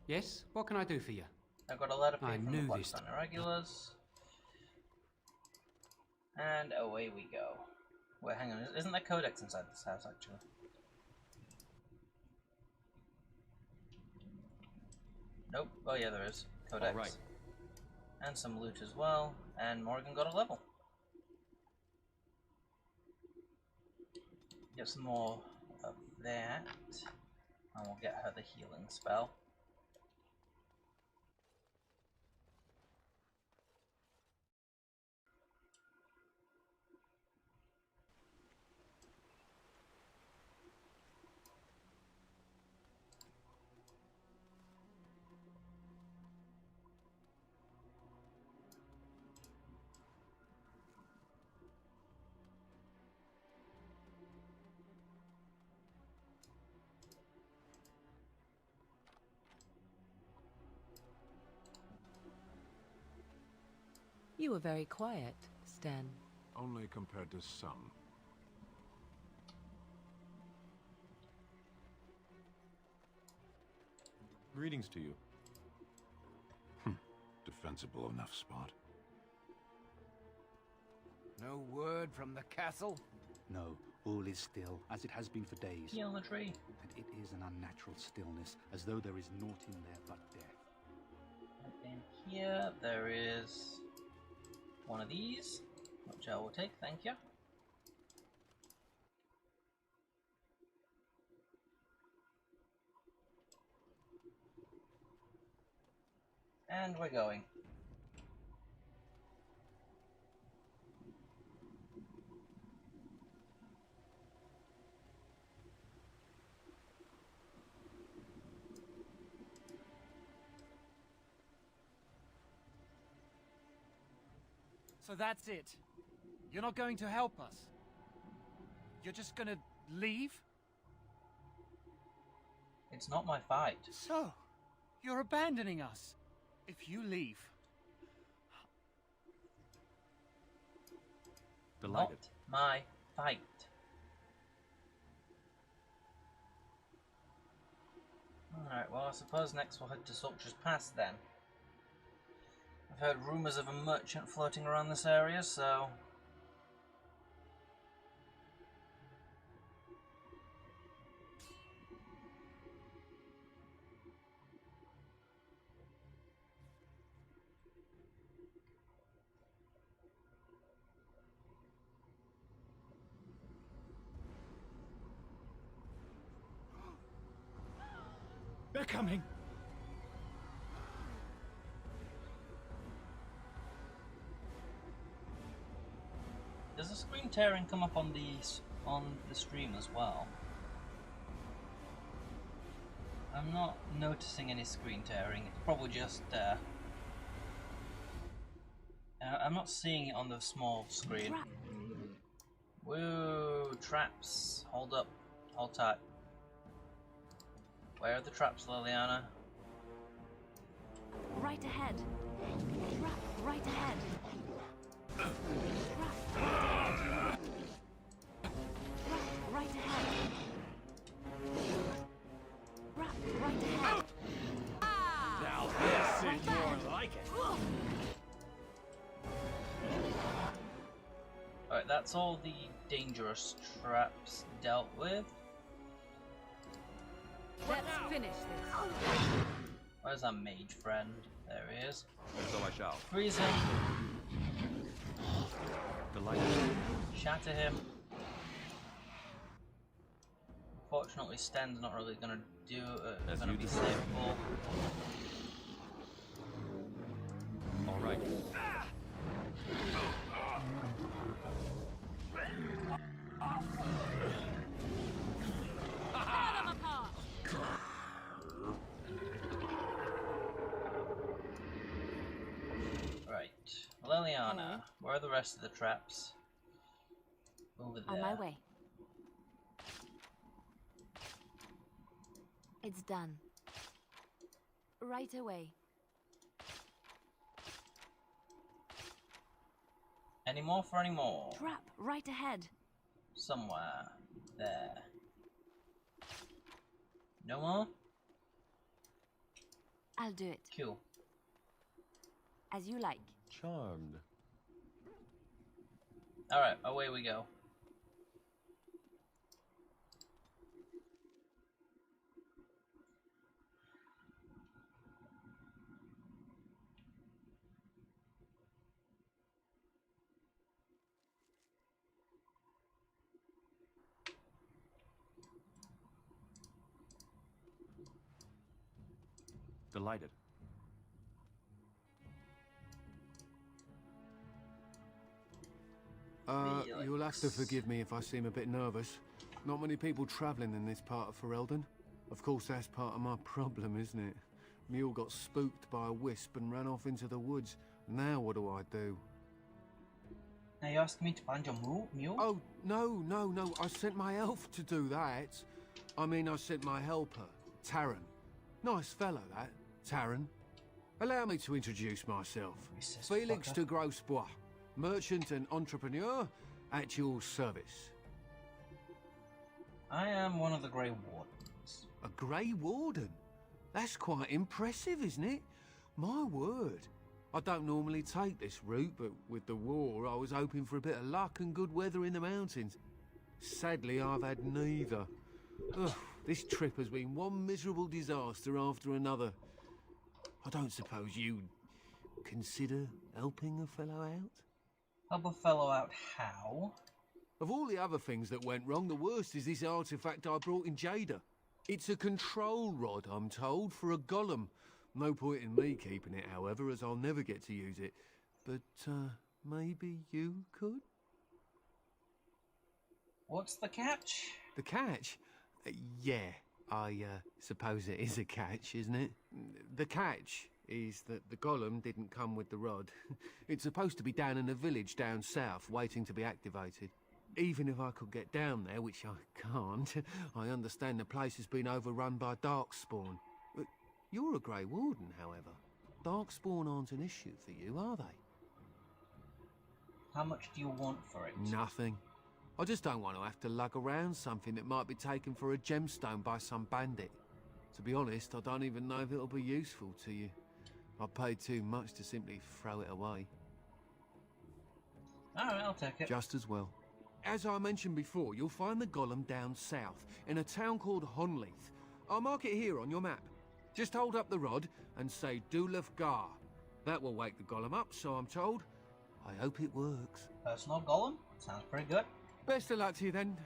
Yes? What can I do for you? I got a letter from the knew Blackstone Irregulars. And away we go. Wait, hang on, isn't there codex inside this house, actually? Nope. Oh yeah, there is. Codex. All right. And some loot as well. And Morgan got a level. Get some more of that. And we'll get her the healing spell. You were very quiet, Stan. Only compared to some. Greetings to you. Defensible enough, Spot. No word from the castle? No, all is still, as it has been for days. Yeah, on the tree. And it is an unnatural stillness, as though there is naught in there but death. And in here, there is one of these, which I will take, thank you. And we're going. So that's it. You're not going to help us. You're just gonna leave? It's not my fight. So, you're abandoning us. If you leave... Not my fight. Alright, well I suppose next we'll head to Soldier's Pass then. I've heard rumours of a merchant floating around this area, so... They're coming! Does the screen tearing come up on the stream as well? I'm not noticing any screen tearing. It's probably just I'm not seeing it on the small screen. Woo! Traps. Hold up. Hold tight. Where are the traps, Liliana? Right ahead. Trap right ahead. Trap right ahead. Trap right ahead. Now this is more like it. Alright, that's all the dangerous traps dealt with. Let's finish this. Where's our mage friend? There he is. So I shall. Freeze him. Delighted. Shatter him. Unfortunately, Sten's not really gonna do. Gonna be savable. All right. Right, Liliana, where are the rest of the traps? Over there. On my way. It's done. Right away. Any more for any more? Trap right ahead. Somewhere. There. No more? I'll do it. Cool. As you like. Charmed. Alright, away we go. Delighted. You'll have to forgive me if I seem a bit nervous. Not many people travelling in this part of Ferelden. Of course, that's part of my problem, isn't it? Mule got spooked by a wisp and ran off into the woods. Now what do I do? Now you asking me to find your mule? Oh, no. I sent my elf to do that. I mean, I sent my helper, Taran. Nice fellow, that, Taran. Allow me to introduce myself. Felix de Grosbois, merchant and entrepreneur at your service. I am one of the Grey Wardens. A Grey Warden? That's quite impressive, isn't it? My word. I don't normally take this route, but with the war, I was hoping for a bit of luck and good weather in the mountains. Sadly, I've had neither. Ugh, this trip has been one miserable disaster after another. I don't suppose you'd consider helping a fellow out? Help a fellow out how? Of all the other things that went wrong, the worst is this artifact I brought in Jada. It's a control rod, I'm told, for a golem. No point in me keeping it, however, as I'll never get to use it. But, maybe you could? What's the catch? The catch? Yeah, I suppose it is a catch, isn't it? The catch is that the golem didn't come with the rod. It's supposed to be down in a village down south, waiting to be activated. Even if I could get down there, which I can't, I understand the place has been overrun by darkspawn. You're a Grey Warden, however. Darkspawn aren't an issue for you, are they? How much do you want for it? Nothing. I just don't want to have to lug around something that might be taken for a gemstone by some bandit. To be honest, I don't even know if it'll be useful to you. I paid too much to simply throw it away. Alright, I'll take it. Just as well. As I mentioned before, you'll find the golem down south, in a town called Honleith. I'll mark it here on your map. Just hold up the rod and say Dulaf Gar. That will wake the golem up, so I'm told. I hope it works. Personal golem? Sounds pretty good. Best of luck to you then.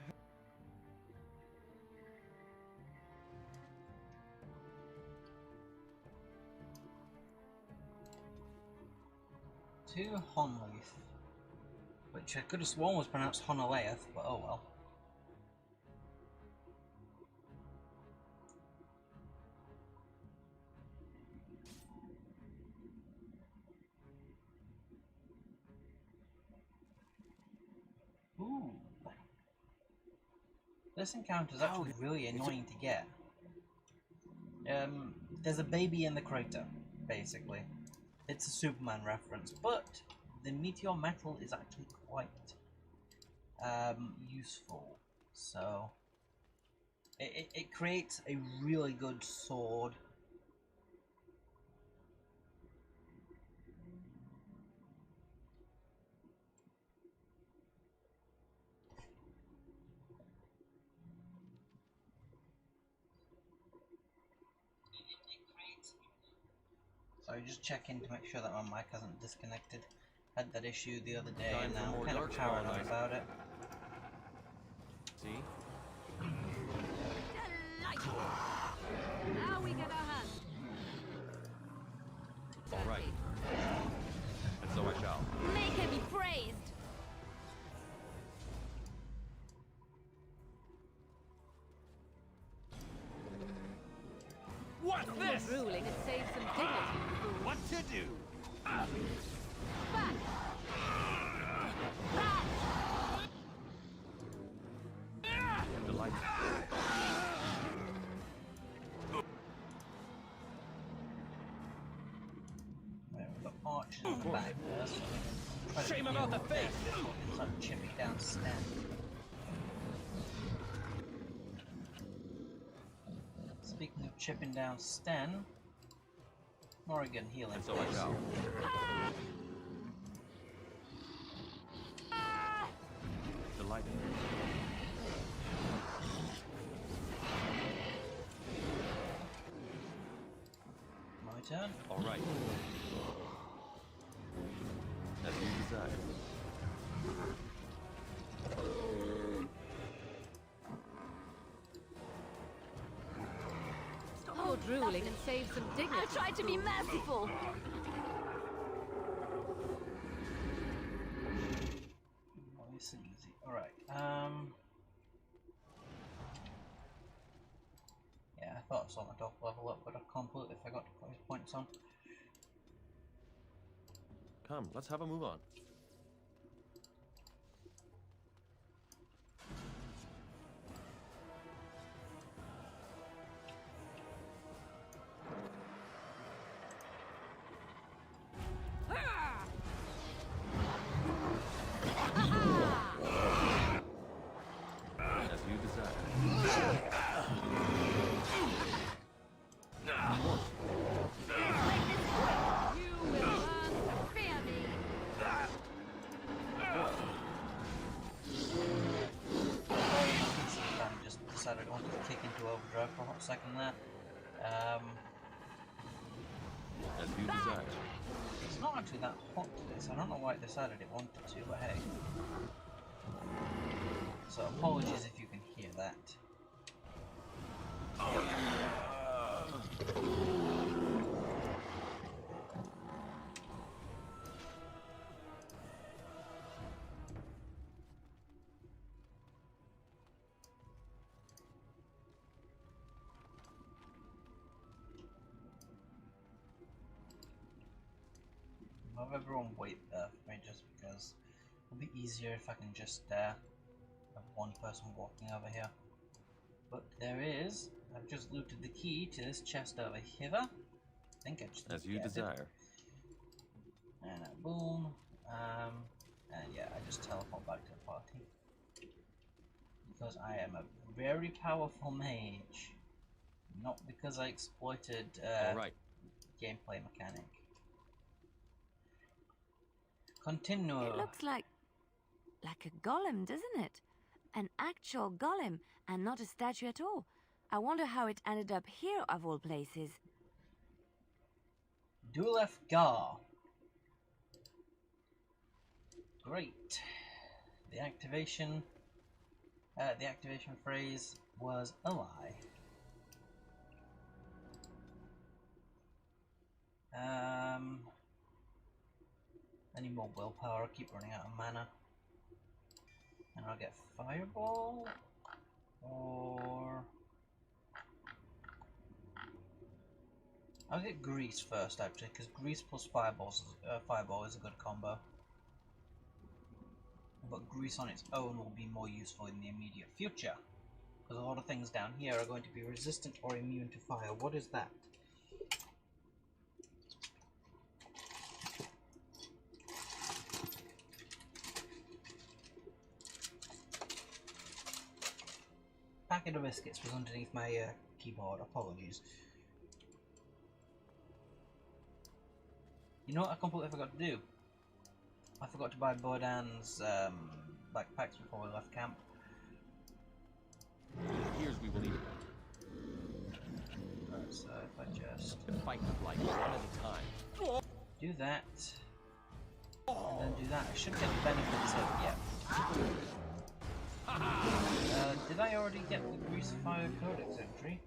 To Honleith. Which I could have sworn was pronounced Honaleith, but oh well. Ooh. This encounter is actually really annoying to get. There's a baby in the crater, basically. It's a Superman reference, but the meteor metal is actually quite useful. So it creates a really good sword. So just checking to make sure that my mic hasn't disconnected. Had that issue the other day, and now I'm kind of paranoid about it. See? Delightful. Now we get our hands. All right. And so I shall. Make him be praised. What's this? Ruling and save some dignity. What to do? Back. Delightful. Right, we've got archers in the back there, so we can try to Shame deal about the with face. that. Start chipping down Stan. Speaking of chipping down Stan, Morrigan healing. And so I shall. Delighted. My turn. All right. As you desire. Stop drooling and save some dignity. I'll try to be merciful. Nice and easy. Alright, yeah, I thought I saw my dog level up, but I completely forgot to put his points on. Come, let's have a move on. As you desire. You will learn to fear me. I just decided I wanted to kick into overdrive for a hot second there. As you desire. It's not actually that hot this. I don't know why it decided it wanted to, but hey. So apologies if you can hear that. I'll have everyone wait there for me just because it'll be easier if I can just of one person walking over here. But there is. I've just looted the key to this chest over here. I think I just as you desire. And boom. And yeah, I just teleport back to the party. Because I am a very powerful mage. Not because I exploited gameplay mechanic. Continue. It looks like a golem, doesn't it? An actual golem, and not a statue at all. I wonder how it ended up here, of all places. Dulef Gar. Great. The activation phrase was a lie. I need more willpower. I keep running out of mana. And I'll get Fireball, or I'll get Grease first, actually, because Grease plus Fireball is a good combo. But Grease on its own will be more useful in the immediate future, because a lot of things down here are going to be resistant or immune to fire. What is that? Packet of biscuits was underneath my keyboard. Apologies. You know what I completely forgot to do? I forgot to buy Bodan's backpacks before we left camp. Here's we will need. Right, so if I just fight like one at a time. Do that, and then do that, I should get the benefits of did I already get the Grease Fire Codex entry?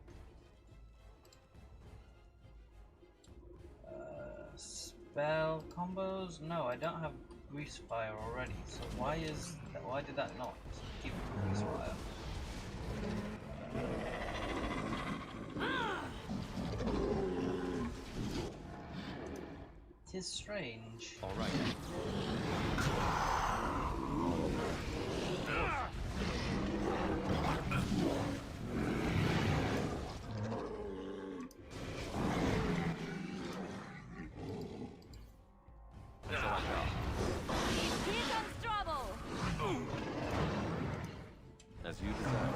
Spell combos? No, I don't have Grease Fire already. So why did that not give me Grease Fire? Tis strange. All right. As you desire.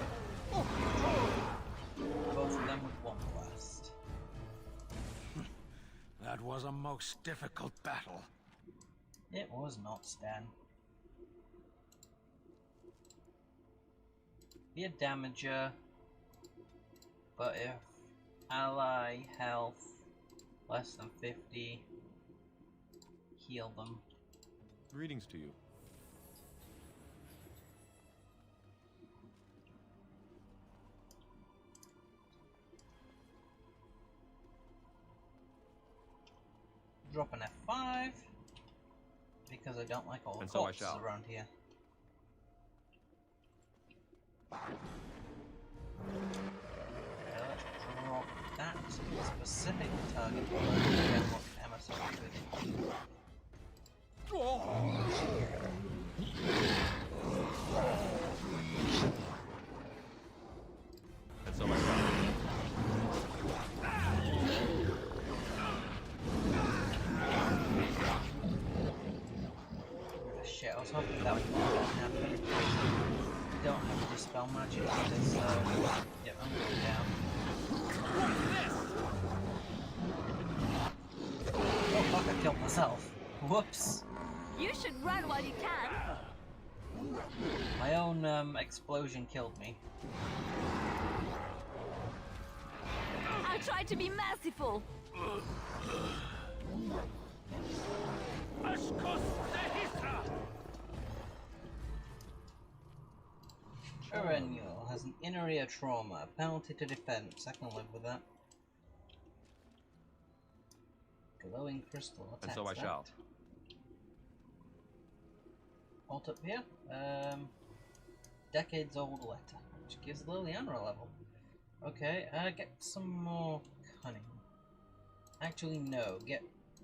Both of them with one blast. That was a most difficult battle. It was not, Stan. Be a damager, but if ally health less than 50, heal them. Greetings to you. Drop an F5 because I don't like all the corpses around here. Let's drop that specific target. Again, what MSO with. And so I shall. Shit, I was hoping that would happen. Don't have to dispel magic either, so yep, I'm going down. Oh fuck, I killed myself. Whoops. You should run while you can. My own explosion killed me. I'll try to be merciful. Perennial has an inner ear trauma, penalty to defense. I can live with that. Glowing crystal attacks. And so I shall. Alt up here. Decades old letter, which gives Liliana a level. Okay, get some more cunning. Actually, no. Get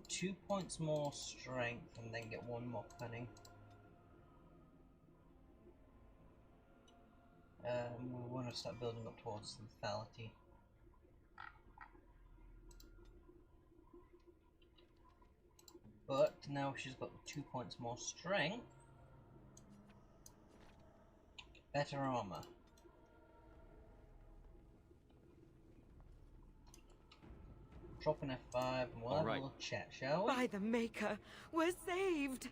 2 points more strength and then get 1 more cunning. we want to start building up towards lethality. But now she's got 2 points more strength. Better armor. Drop an F5 and we'll have a little chat, shall we? By the Maker, we're saved!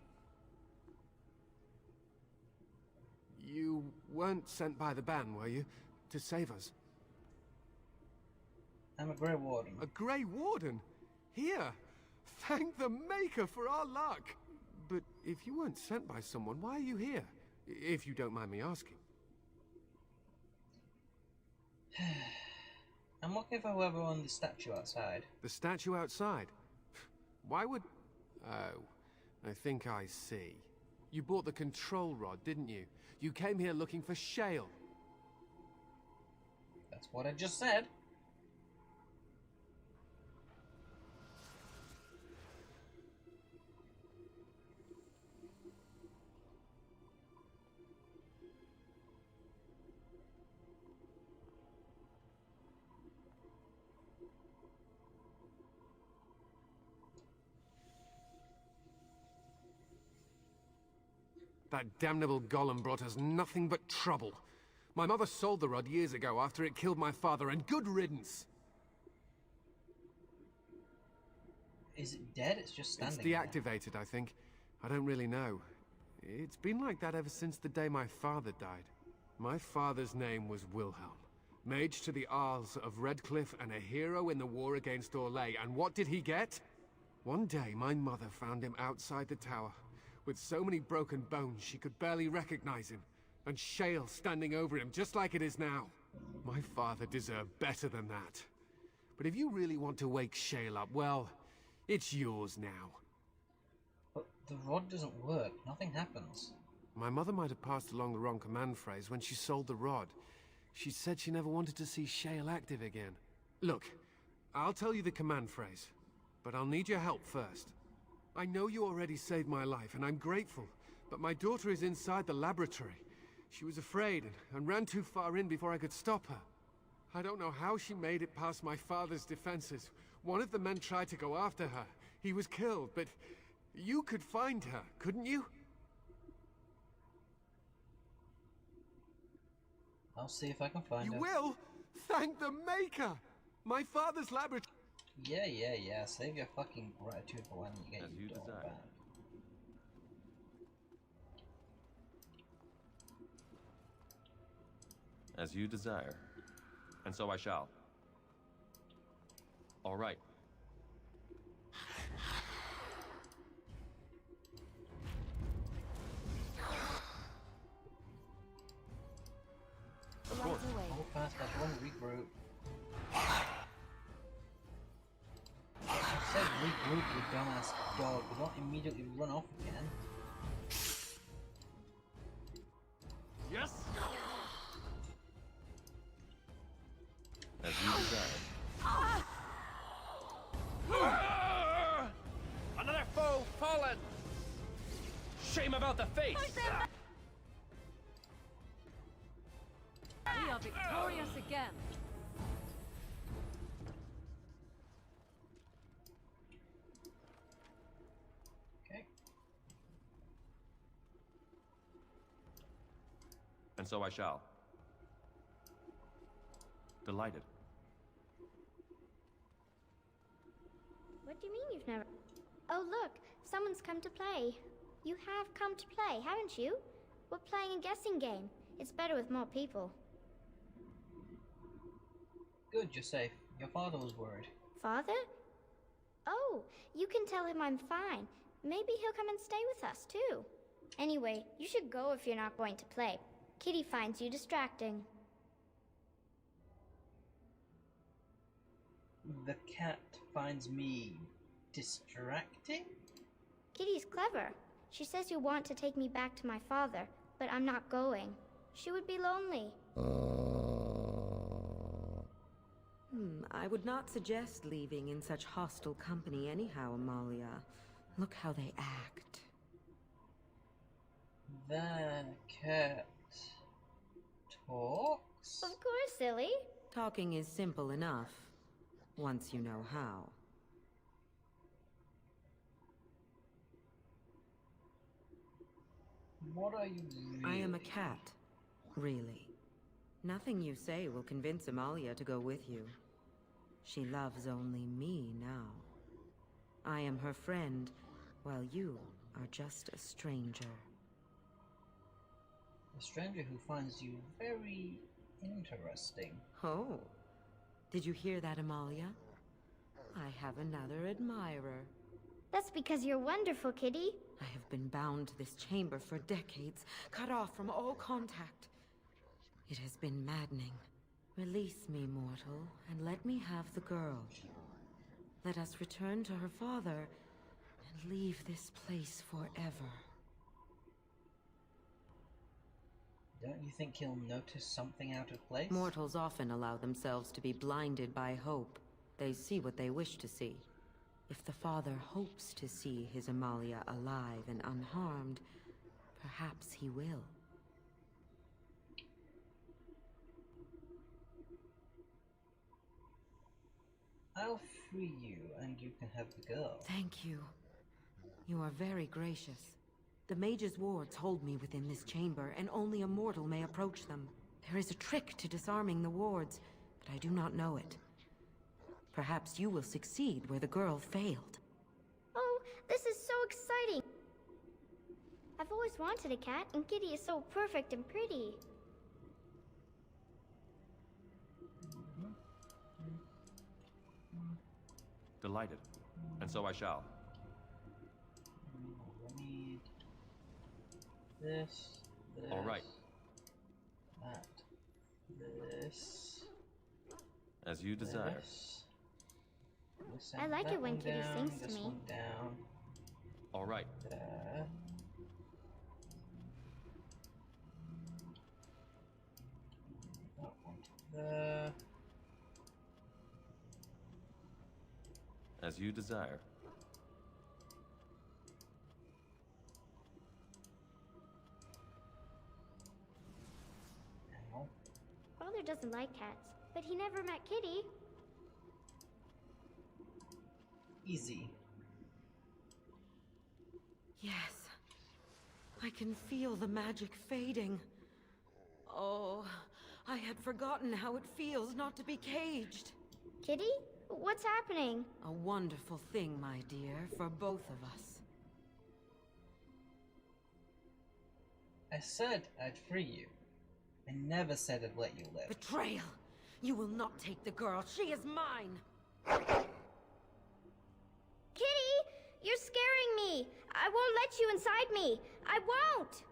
You weren't sent by the ban, were you? To save us? I'm a Grey Warden. A Grey Warden? Here! Thank the Maker for our luck! But if you weren't sent by someone, why are you here? If you don't mind me asking. I'm looking for whoever owned the statue outside. The statue outside? Why would... Oh, I think I see. You bought the control rod, didn't you? You came here looking for shale. That's what I just said. That damnable golem brought us nothing but trouble. My mother sold the rod years ago after it killed my father, and good riddance. Is it dead? It's just standing It's deactivated, I think. I don't really know. It's been like that ever since the day my father died. My father's name was Wilhelm. Mage to the Isles of Redcliffe and a hero in the war against Orlais. And what did he get? One day, my mother found him outside the tower, with so many broken bones she could barely recognize him, and shale standing over him just like it is now. My father deserved better than that. But if you really want to wake shale up, well, it's yours now. But the rod doesn't work. Nothing happens. My mother might have passed along the wrong command phrase when she sold the rod. She said she never wanted to see shale active again. Look, I'll tell you the command phrase, but I'll need your help first. I know you already saved my life, and I'm grateful, but my daughter is inside the laboratory. She was afraid and ran too far in before I could stop her. I don't know how she made it past my father's defenses. One of the men tried to go after her. He was killed, but you could find her, couldn't you? I'll see if I can find her. You will? Thank the Maker! My father's laboratory... Yeah. Save your fucking gratitude for when you get your daughter back. As you desire. And so I shall. All right. Of course. Hold fast, everyone, regroup. I said regroup, you dumbass dog. We don't immediately run off again. Yes! As you desire. Another foe fallen! Shame about the face! We are victorious again. Okay. And so I shall. Delighted. What do you mean you've never... Oh look, someone's come to play. You have come to play, haven't you? We're playing a guessing game. It's better with more people. Good, you're safe. Your father was worried. Father? Oh, you can tell him I'm fine. Maybe he'll come and stay with us, too. Anyway, you should go if you're not going to play. Kitty finds you distracting. The cat finds me distracting? Kitty's clever. She says you want to take me back to my father, but I'm not going. She would be lonely. I would not suggest leaving in such hostile company anyhow, Amalia. Look how they act. The cat talks? Of course, silly. Talking is simple enough, once you know how. What are you I am a really? cat, really. Nothing you say will convince Amalia to go with you. She loves only me now. I am her friend, while you are just a stranger. A stranger who finds you very interesting. Oh, did you hear that, Amalia? I have another admirer. That's because you're wonderful, Kitty. I have been bound to this chamber for decades, cut off from all contact. It has been maddening. Release me, mortal, and let me have the girl. Let us return to her father and leave this place forever. Don't you think he'll notice something out of place? Mortals often allow themselves to be blinded by hope. They see what they wish to see. If the father hopes to see his Amalia alive and unharmed, perhaps he will. I'll free you, and you can have the girl. Thank you. You are very gracious. The mage's wards hold me within this chamber, and only a mortal may approach them. There is a trick to disarming the wards, but I do not know it. Perhaps you will succeed where the girl failed. Oh, this is so exciting. I've always wanted a cat, and Kitty is so perfect and pretty. Delighted. And so I shall. Need this. All right. That. This. As you desire. This I like it when Kitty down, sings to this me. one down. All right. There. That one there. As you desire. Now. Father doesn't like cats, but he never met Kitty. Easy. Yes. I can feel the magic fading. Oh, I had forgotten how it feels not to be caged. Kitty? What's happening? A wonderful thing, my dear, for both of us. I said I'd free you. I never said I'd let you live. Betrayal! You will not take the girl. She is mine! Kitty! You're scaring me! I won't let you inside me! I won't!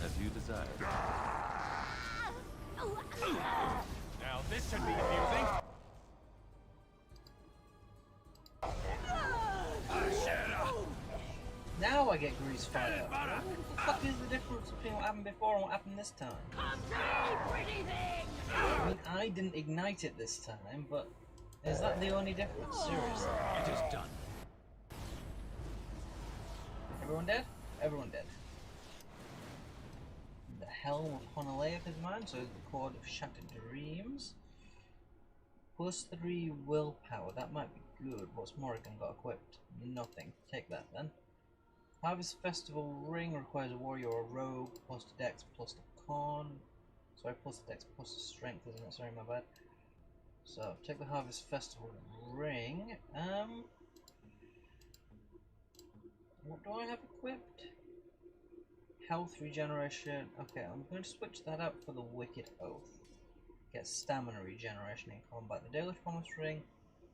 As you desire. Now this should be amusing. Now I get grease fire. What the fuck is the difference between what happened before and what happened this time? I mean, I didn't ignite it this time, but is that the only difference? Seriously. It is done. Everyone dead? Everyone dead. The Helm of Honolea is mine, so is the Cord of Shattered Dreams. +3 willpower, that might be good. What's Morrigan got equipped? Nothing. Take that then. Harvest Festival Ring requires a warrior or a rogue, +2 dex, +2 con. Sorry, +2 dex, +2 strength, isn't it? Sorry, my bad. So, take the Harvest Festival Ring. What do I have equipped? Health regeneration. Okay, I'm going to switch that up for the Wicked Oath. Get stamina regeneration in combat. The Daily Promise Ring.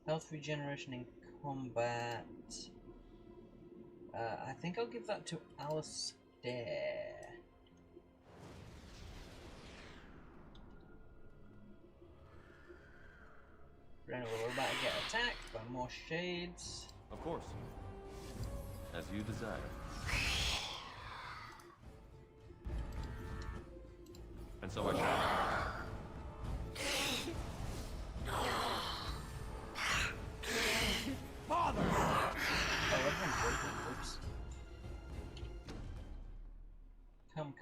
Health regeneration in combat. I think I'll give that to Alistair. Remember, we're about to get attacked by more shades. Of course. As you desire. And so I shall. Father! Oops. Come.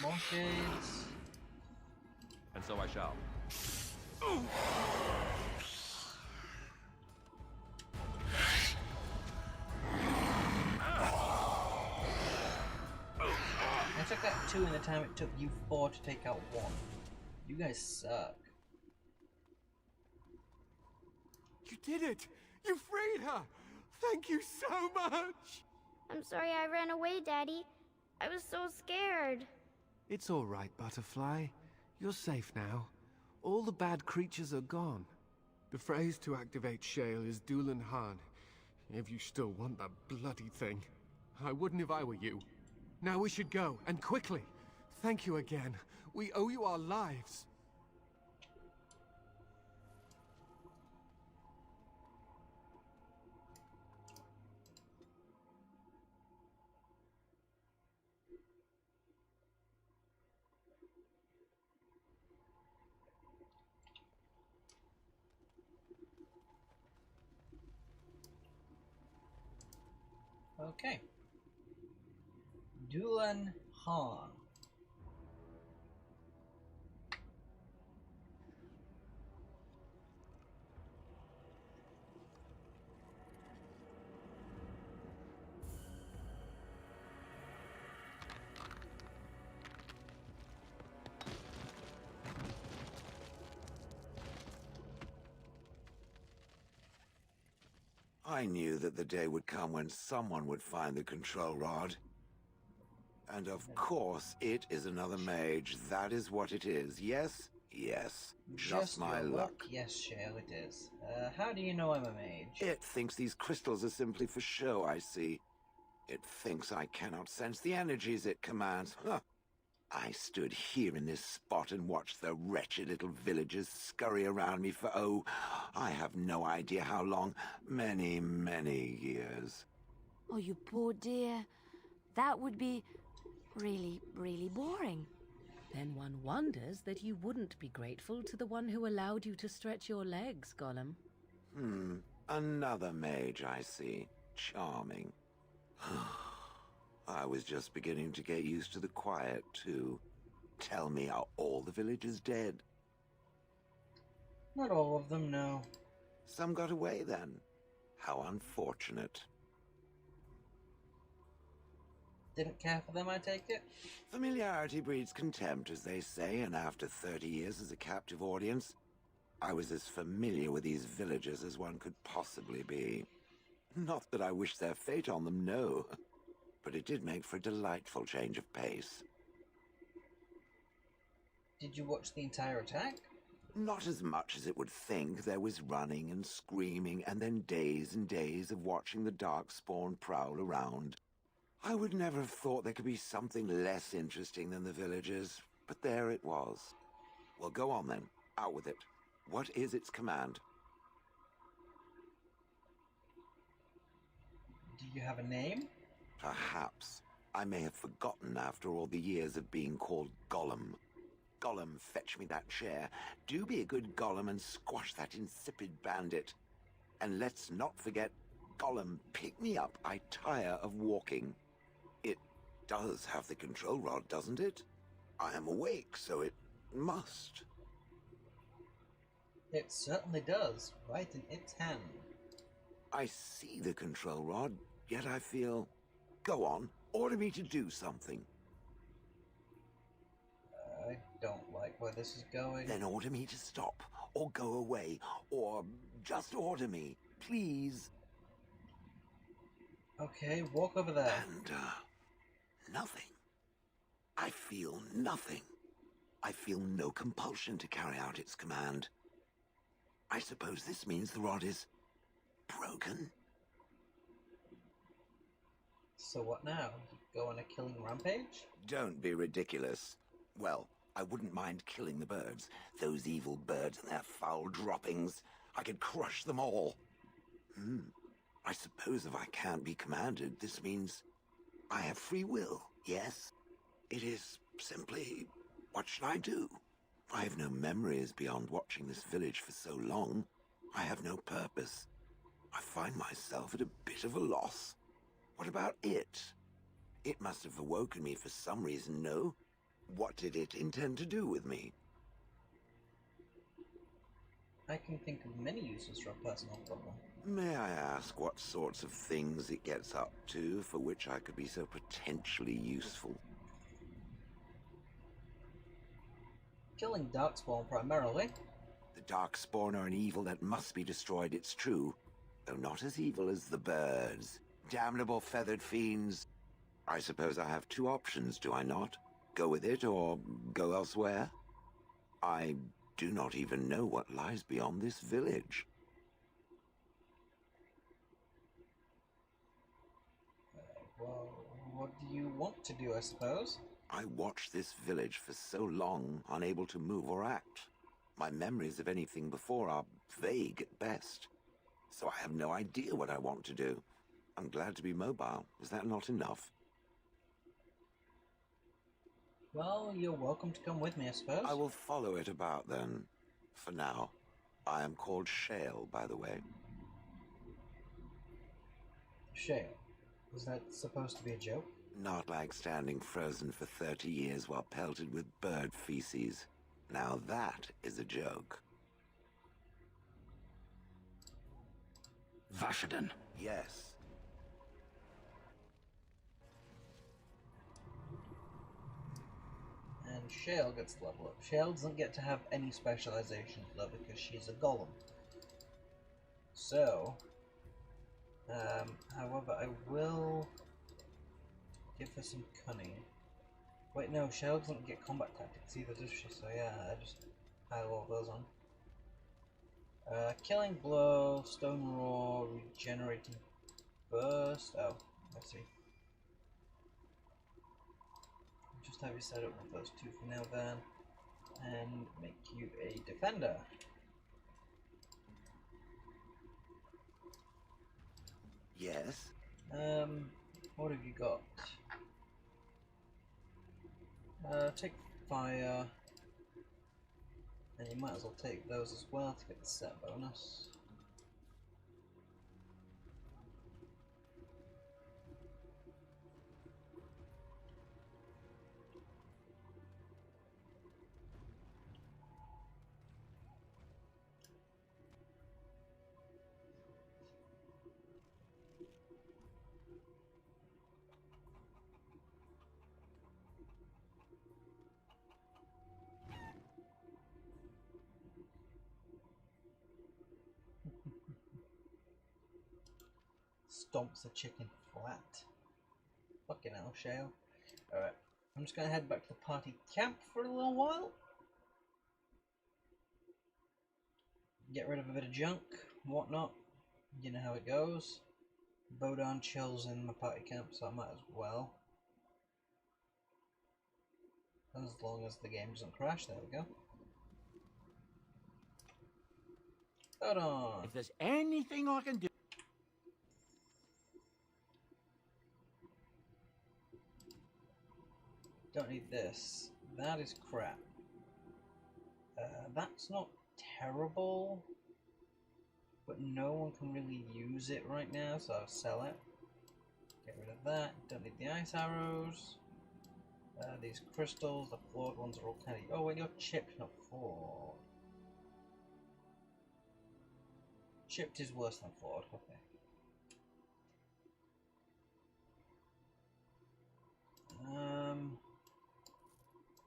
More shades. And so I shall. I took out 2 in the time it took you 4 to take out 1. You guys suck. You did it! You freed her! Thank you so much! I'm sorry I ran away, Daddy. I was so scared. It's all right, Butterfly. You're safe now. All the bad creatures are gone. The phrase to activate Shale is Dulan Han. If you still want that bloody thing. I wouldn't if I were you. Now we should go, and quickly. Thank you again. We owe you our lives. Okay. Dulan Han. I knew that the day would come when someone would find the control rod. And of course, it is another mage. That is what it is. Yes? Yes. Just my your luck. Yes, Shale, it is. How do you know I'm a mage? It thinks these crystals are simply for show, I see. It thinks I cannot sense the energies it commands. Huh. I stood here in this spot and watched the wretched little villagers scurry around me for, oh, I have no idea how long. Many, many years. Oh, you poor dear. That would be really, really boring. Then one wonders that you wouldn't be grateful to the one who allowed you to stretch your legs, Gollum. Another mage, I see. Charming. I was just beginning to get used to the quiet, too. Tell me, are all the villagers dead? Not all of them, no. Some got away, then. How unfortunate. Didn't care for them, I take it? Familiarity breeds contempt, as they say, and after 30 years as a captive audience, I was as familiar with these villagers as one could possibly be. Not that I wish their fate on them, no. But it did make for a delightful change of pace. Did you watch the entire attack? Not as much as it would think. There was running and screaming, and then days and days of watching the Darkspawn prowl around. I would never have thought there could be something less interesting than the villagers, but there it was. Well, go on then. Out with it. What is its command? Do you have a name? Perhaps. I may have forgotten after all the years of being called Gollum. Gollum, fetch me that chair. Do be a good Gollum and squash that insipid bandit. And let's not forget, Gollum, pick me up. I tire of walking. It does have the control rod, doesn't it? I am awake, so it must. It certainly does, right in its hand. I see the control rod, yet I feel... Go on, order me to do something. I don't like where this is going. Then order me to stop, or go away, or just order me, please. Okay, walk over there. And, nothing. I feel nothing. I feel no compulsion to carry out its command. I suppose this means the rod is... broken? So what now? Go on a killing rampage? Don't be ridiculous. Well, I wouldn't mind killing the birds. Those evil birds and their foul droppings. I could crush them all. I suppose if I can't be commanded, this means I have free will, yes? It is simply, what should I do? I have no memories beyond watching this village for so long. I have no purpose. I find myself at a bit of a loss. What about it? It must have awoken me for some reason, no? What did it intend to do with me? I can think of many uses for a personal problem. May I ask what sorts of things it gets up to for which I could be so potentially useful? Killing Darkspawn primarily. The Darkspawn are an evil that must be destroyed, it's true. Though not as evil as the birds. Damnable feathered fiends. I suppose I have two options, do I not? Go with it or go elsewhere? I do not even know what lies beyond this village. Well, what do you want to do, I suppose? I watched this village for so long, unable to move or act. My memories of anything before are vague at best. So I have no idea what I want to do. I'm glad to be mobile. Is that not enough? Well, you're welcome to come with me, I suppose. I will follow it about then. For now. I am called Shale, by the way. Shale? Was that supposed to be a joke? Not like standing frozen for 30 years while pelted with bird feces. Now that is a joke. Vashaden. Yes. And Shale gets to level up. Shale doesn't get to have any specializations though because she's a golem. So, however, I will give her some cunning. Wait, no, Shale doesn't get combat tactics either, does she? So yeah, I just pile all those on. Killing blow, stone roar, regenerating burst. Oh, I see. Just have you set up with those two for now then, and make you a defender. Yes? What have you got? Take fire, and you might as well take those as well to get the set bonus. Stomps a chicken flat. Fucking hell, Shale. Alright, I'm just gonna head back to the party camp for a little while. Get rid of a bit of junk, whatnot. You know how it goes. Bodon chills in my party camp, so I might as well. As long as the game doesn't crash, there we go. Bodon! If there's anything I can do... Don't need this. That is crap. That's not terrible, but no one can really use it right now, so I'll sell it. Get rid of that. Don't need the ice arrows. These crystals, the flawed ones are all kind of... Oh, wait, you're chipped, not flawed. Chipped is worse than flawed, okay.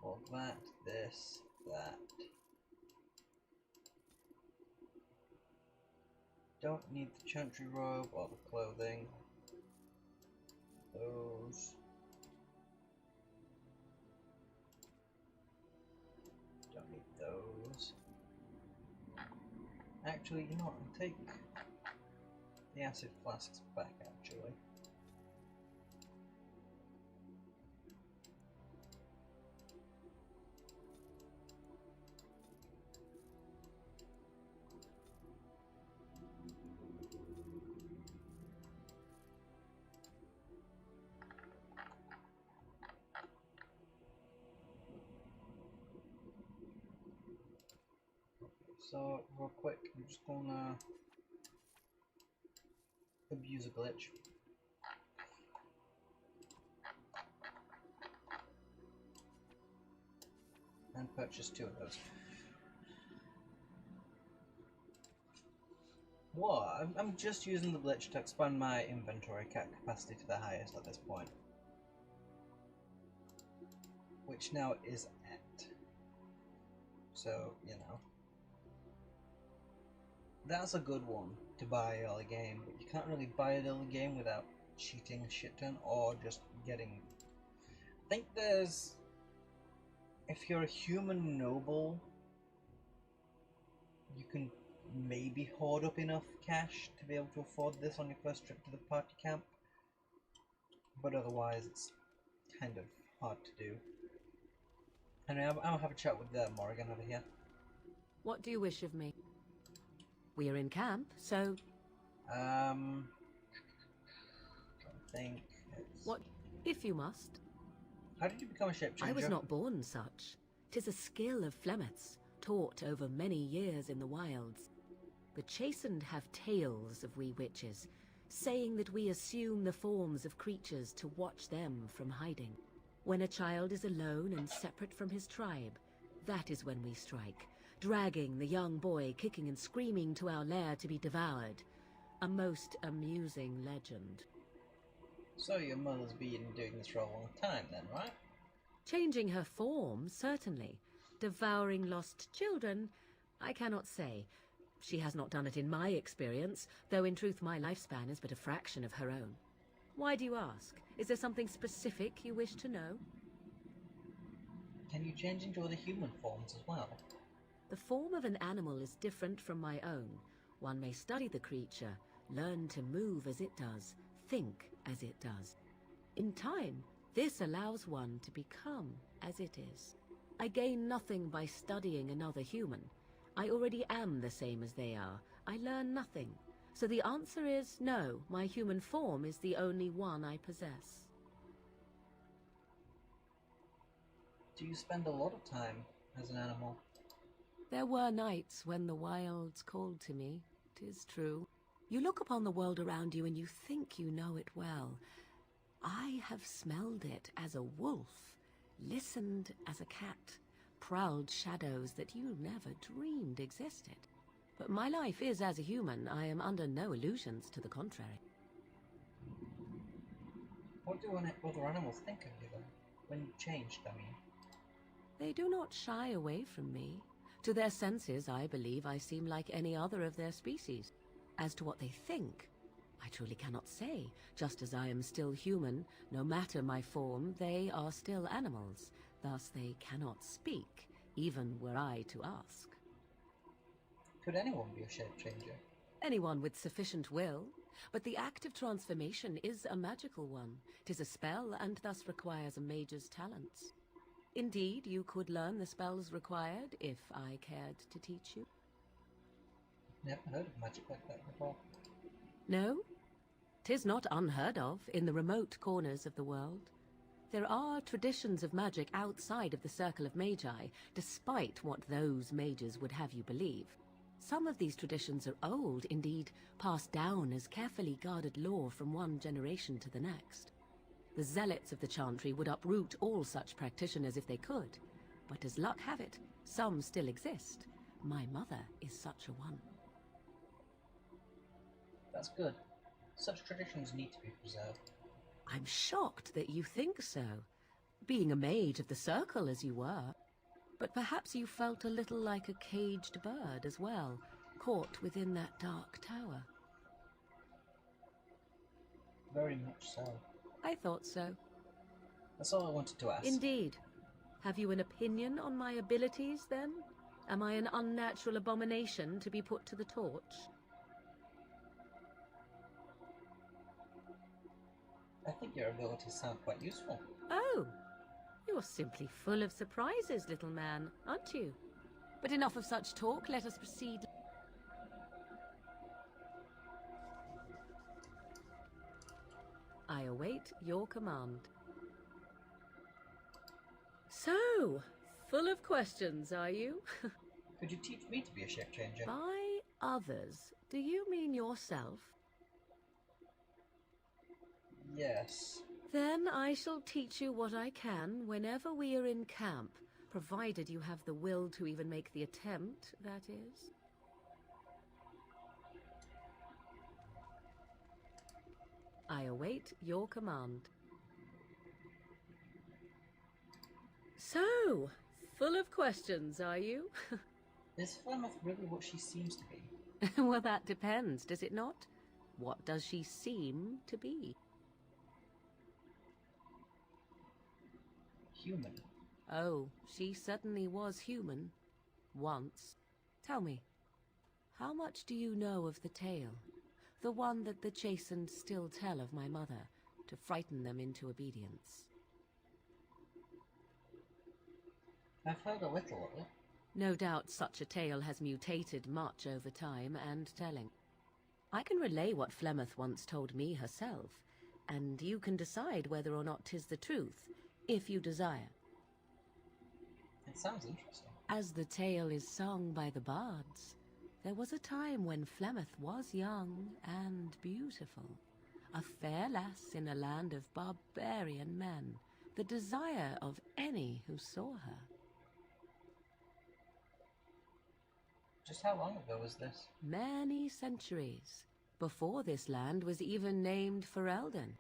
Well, that, this, that. Don't need the chantry robe or the clothing. Those. Don't need those. Actually, you know what? I'll take the acid flasks back, actually. So, real quick, I'm just gonna abuse a glitch. And purchase 2 of those. What? I'm just using the glitch to expand my inventory capacity to the highest at this point. Which now is at. So, you know. That's a good one to buy early game, but you can't really buy it early game without cheating a shit ton or just getting... I think there's... If you're a human noble, you can maybe hoard up enough cash to be able to afford this on your first trip to the party camp, but otherwise it's kind of hard to do. Anyway, I'll have a chat with Morrigan over here. What do you wish of me? We are in camp, so... I think it's... What, if you must? How did you become a shape changer? I was not born such. 'Tis a skill of Flemeth's, taught over many years in the wilds. The chastened have tales of we witches, saying that we assume the forms of creatures to watch them from hiding. When a child is alone and separate from his tribe, that is when we strike, dragging the young boy kicking and screaming to our lair to be devoured. A most amusing legend. So your mother's been doing this for a long time then, right? Changing her form, certainly. Devouring lost children, I cannot say. She has not done it in my experience, though in truth my lifespan is but a fraction of her own. Why do you ask? Is there something specific you wish to know? Can you change into other human forms as well? The form of an animal is different from my own. One may study the creature, learn to move as it does, think as it does. In time, this allows one to become as it is. I gain nothing by studying another human. I already am the same as they are. I learn nothing. So the answer is no, my human form is the only one I possess. Do you spend a lot of time as an animal? There were nights when the wilds called to me, 'tis true. You look upon the world around you and you think you know it well. I have smelled it as a wolf, listened as a cat, prowled shadows that you never dreamed existed. But my life is as a human. I am under no illusions to the contrary. What do other animals think of you then? When you changed, I mean. They do not shy away from me. To their senses, I believe I seem like any other of their species. As to what they think, I truly cannot say. Just as I am still human, no matter my form, they are still animals. Thus they cannot speak, even were I to ask. Could anyone be a shape changer? Anyone with sufficient will. But the act of transformation is a magical one. 'Tis a spell, and thus requires a mage's talents. Indeed, you could learn the spells required, if I cared to teach you. Never heard of magic like that before. No? 'Tis not unheard of in the remote corners of the world. There are traditions of magic outside of the circle of magi, despite what those mages would have you believe. Some of these traditions are old, indeed, passed down as carefully guarded lore from one generation to the next. The zealots of the chantry would uproot all such practitioners if they could, but as luck have it, some still exist. My mother is such a one. That's good. Such traditions need to be preserved. I'm shocked that you think so, being a mage of the circle as you were. But perhaps you felt a little like a caged bird as well, caught within that dark tower. Very much so. I thought so. That's all I wanted to ask. Indeed. Have you an opinion on my abilities, then? Am I an unnatural abomination to be put to the torch? I think your abilities sound quite useful. Oh! You're simply full of surprises, little man, aren't you? But enough of such talk, let us proceed. I await your command. So, full of questions, are you? Could you teach me to be a shape changer? By others, do you mean yourself? Yes. Then I shall teach you what I can whenever we are in camp, provided you have the will to even make the attempt, that is. I await your command. So, full of questions, are you? Is Flemeth really what she seems to be? Well, that depends, does it not? What does she seem to be? Human. Oh, she certainly was human. Once. Tell me, how much do you know of the tale? The one that the chastened still tell of my mother, to frighten them into obedience. I've heard a little of it. No doubt such a tale has mutated much over time and telling. I can relay what Flemeth once told me herself, and you can decide whether or not 'tis the truth, if you desire. It sounds interesting. As the tale is sung by the bards, there was a time when Flemeth was young and beautiful, a fair lass in a land of barbarian men, the desire of any who saw her. Just how long ago was this? Many centuries, before this land was even named Ferelden.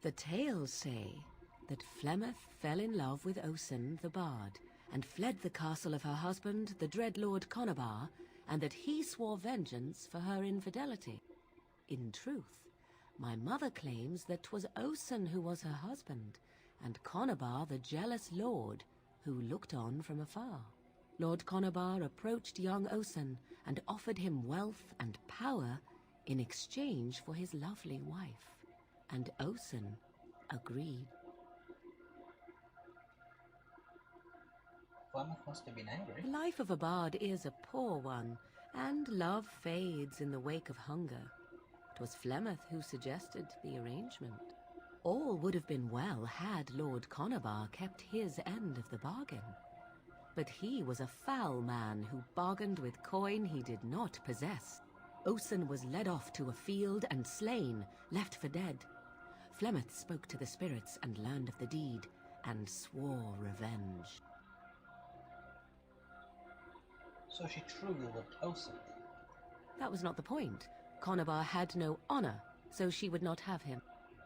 The tales say that Flemeth fell in love with Osen the Bard, and fled the castle of her husband, the dread Lord Conabar, and that he swore vengeance for her infidelity. In truth, my mother claims that 'twas Osen who was her husband, and Conabar the jealous lord who looked on from afar. Lord Conabar approached young Osen and offered him wealth and power in exchange for his lovely wife, and Osen agreed. Flemeth must have been angry. The life of a bard is a poor one, and love fades in the wake of hunger. 'Twas Flemeth who suggested the arrangement. All would have been well had Lord Conabar kept his end of the bargain. But he was a foul man who bargained with coin he did not possess. Osen was led off to a field and slain, left for dead. Flemeth spoke to the spirits and learned of the deed, and swore revenge. So she truly loved Osen. That was not the point. Conabar had no honor, so she would not have him.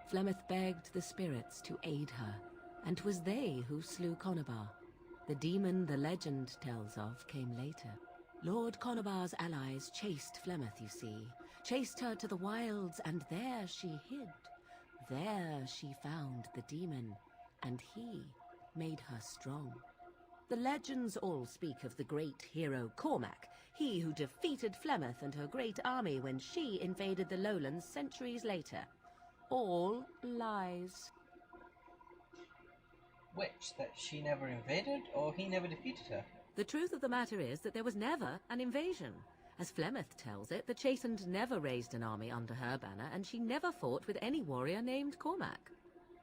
Flemeth begged the spirits to aid her, and 'twas they who slew Conabar. The demon the legend tells of came later. Lord Conabar's allies chased Flemeth, you see. Chased her to the wilds, and there she hid. There she found the demon, and he made her strong. The legends all speak of the great hero Cormac, he who defeated Flemeth and her great army when she invaded the lowlands centuries later. All lies. Which, that she never invaded, or he never defeated her? The truth of the matter is that there was never an invasion. As Flemeth tells it, the Chastened never raised an army under her banner, and she never fought with any warrior named Cormac.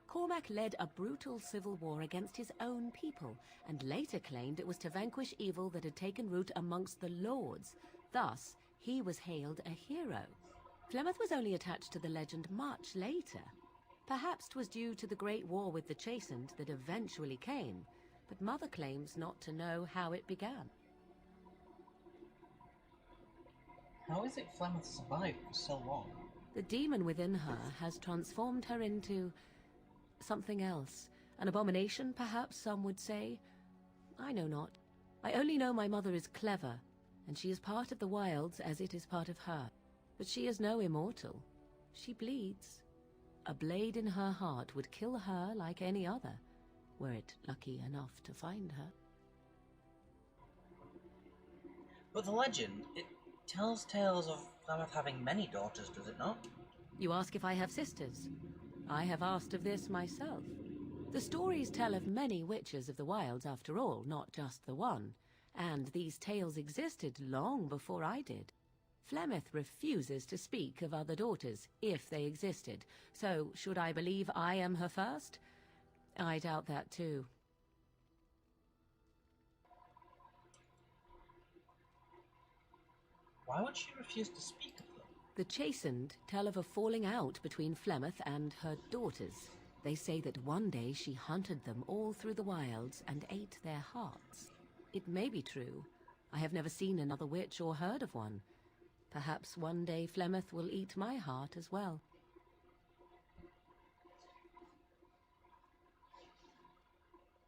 Cormac led a brutal civil war against his own people, and later claimed it was to vanquish evil that had taken root amongst the lords. Thus, he was hailed a hero. Flemeth was only attached to the legend much later. Perhaps 'twas due to the great war with the Chastened that eventually came, but Mother claims not to know how it began. How is it Flemeth survived for so long? The demon within her has transformed her into something else. An abomination, perhaps some would say. I know not. I only know my mother is clever, and she is part of the wilds as it is part of her. But she is no immortal. She bleeds. A blade in her heart would kill her like any other, were it lucky enough to find her. But the legend, it tells tales of Flemeth having many daughters, does it not? You ask if I have sisters. I have asked of this myself. The stories tell of many witches of the wilds after all, not just the one, and these tales existed long before I did. Flemeth refuses to speak of other daughters, if they existed, so should I believe I am her first? I doubt that too. Why would she refuse to speak of them? The Chastened tell of a falling out between Flemeth and her daughters. They say that one day she hunted them all through the wilds and ate their hearts. It may be true. I have never seen another witch or heard of one. Perhaps one day Flemeth will eat my heart as well.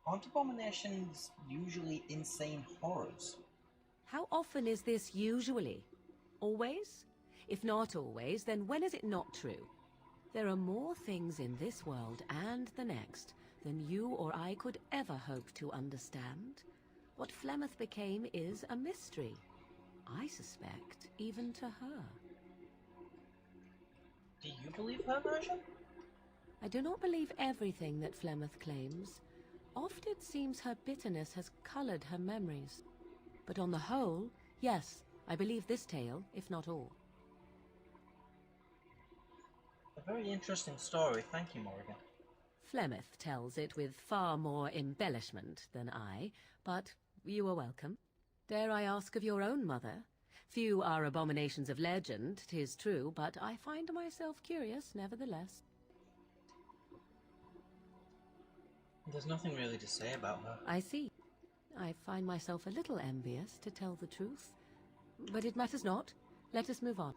Aren't abominations usually insane horrors? How often is this usually? Always? If not always, then when is it not true? There are more things in this world and the next than you or I could ever hope to understand. What Flemeth became is a mystery. I suspect even to her. Do you believe her version? I do not believe everything that Flemeth claims. Oft it seems her bitterness has colored her memories. But on the whole, yes, I believe this tale, if not all. A very interesting story, thank you, Morrigan. Flemeth tells it with far more embellishment than I, but you are welcome. Dare I ask of your own mother? Few are abominations of legend, 'tis true, but I find myself curious nevertheless. There's nothing really to say about her. I see. I find myself a little envious, to tell the truth. But it matters not. Let us move on.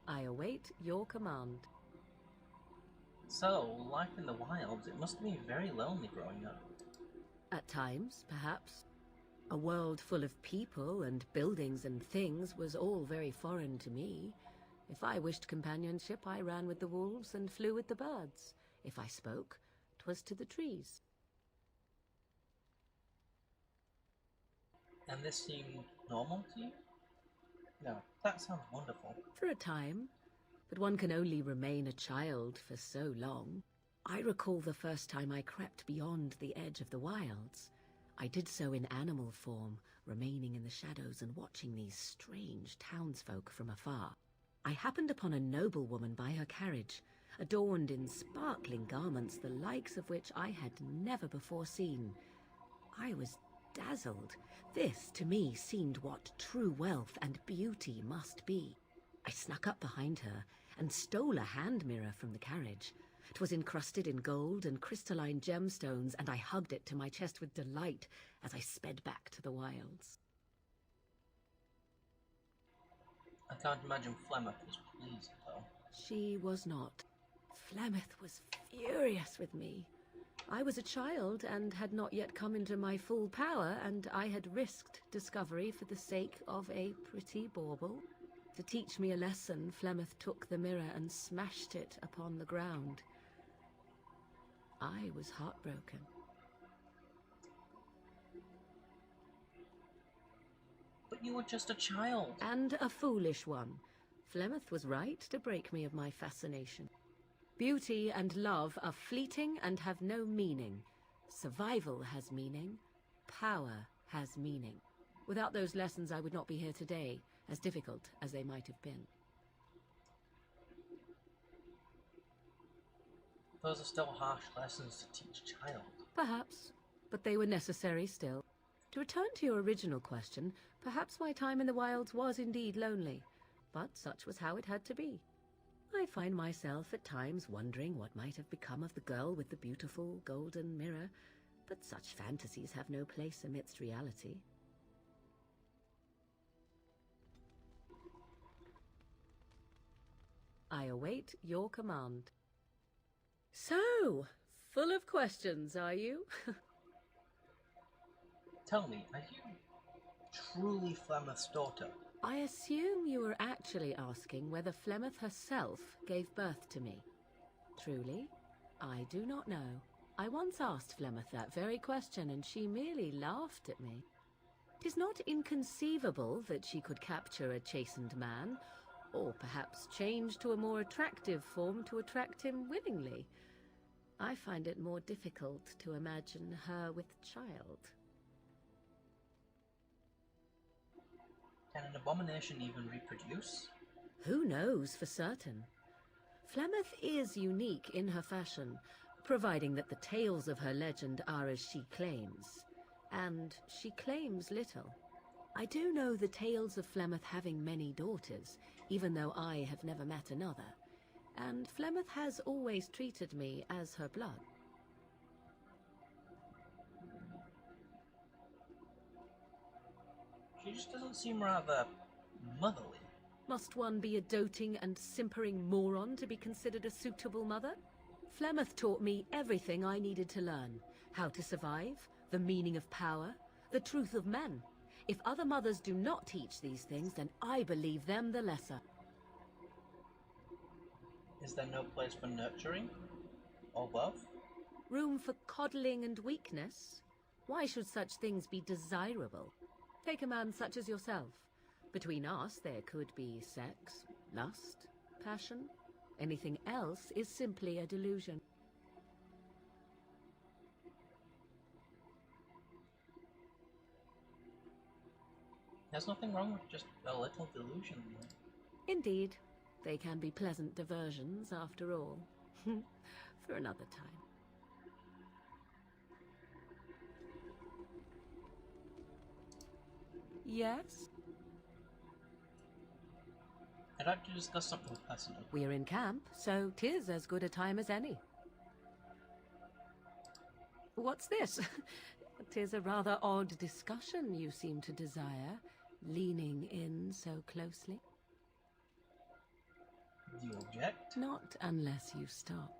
I await your command. So, life in the wilds, it must be very lonely growing up. At times, perhaps. A world full of people and buildings and things was all very foreign to me. If I wished companionship, I ran with the wolves and flew with the birds. If I spoke, 'twas to the trees. And this seemed normal to you? No, that sounds wonderful. For a time, but one can only remain a child for so long. I recall the first time I crept beyond the edge of the wilds. I did so in animal form, remaining in the shadows and watching these strange townsfolk from afar. I happened upon a noblewoman by her carriage, adorned in sparkling garments, the likes of which I had never before seen. I was dazzled. This, to me, seemed what true wealth and beauty must be. I snuck up behind her and stole a hand mirror from the carriage. 'Twas encrusted in gold and crystalline gemstones, and I hugged it to my chest with delight as I sped back to the wilds. I can't imagine Flemeth was pleased, though. She was not. Flemeth was furious with me. I was a child and had not yet come into my full power, and I had risked discovery for the sake of a pretty bauble. To teach me a lesson, Flemeth took the mirror and smashed it upon the ground. I was heartbroken. But you were just a child. And a foolish one. Flemeth was right to break me of my fascination. Beauty and love are fleeting and have no meaning. Survival has meaning. Power has meaning. Without those lessons, I would not be here today, as difficult as they might have been. Those are still harsh lessons to teach a child. Perhaps, but they were necessary still. To return to your original question, perhaps my time in the wilds was indeed lonely, but such was how it had to be. I find myself at times wondering what might have become of the girl with the beautiful golden mirror, but such fantasies have no place amidst reality. I await your command. So, full of questions, are you? Tell me, are you truly Flemeth's daughter? I assume you were actually asking whether Flemeth herself gave birth to me. Truly, I do not know. I once asked Flemeth that very question, and she merely laughed at me. 'Tis not inconceivable that she could capture a chastened man, or perhaps change to a more attractive form to attract him willingly. I find it more difficult to imagine her with child. Can an abomination even reproduce? Who knows for certain? Flemeth is unique in her fashion. Providing that the tales of her legend are as she claims. And she claims little. I do know the tales of Flemeth having many daughters, even though I have never met another. And Flemeth has always treated me as her blood. She just doesn't seem rather motherly. Must one be a doting and simpering moron to be considered a suitable mother? Flemeth taught me everything I needed to learn. How to survive, the meaning of power, the truth of men. If other mothers do not teach these things, then I believe them the lesser. Is there no place for nurturing? Or love? Room for coddling and weakness? Why should such things be desirable? Take a man such as yourself. Between us, there could be sex, lust, passion. Anything else is simply a delusion. There's nothing wrong with just a little delusion. Indeed. They can be pleasant diversions, after all. For another time. Yes? I'd like to discuss something personal. We're in camp, so 'tis as good a time as any. What's this? 'Tis a rather odd discussion you seem to desire, leaning in so closely. Do you object? Not unless you stop.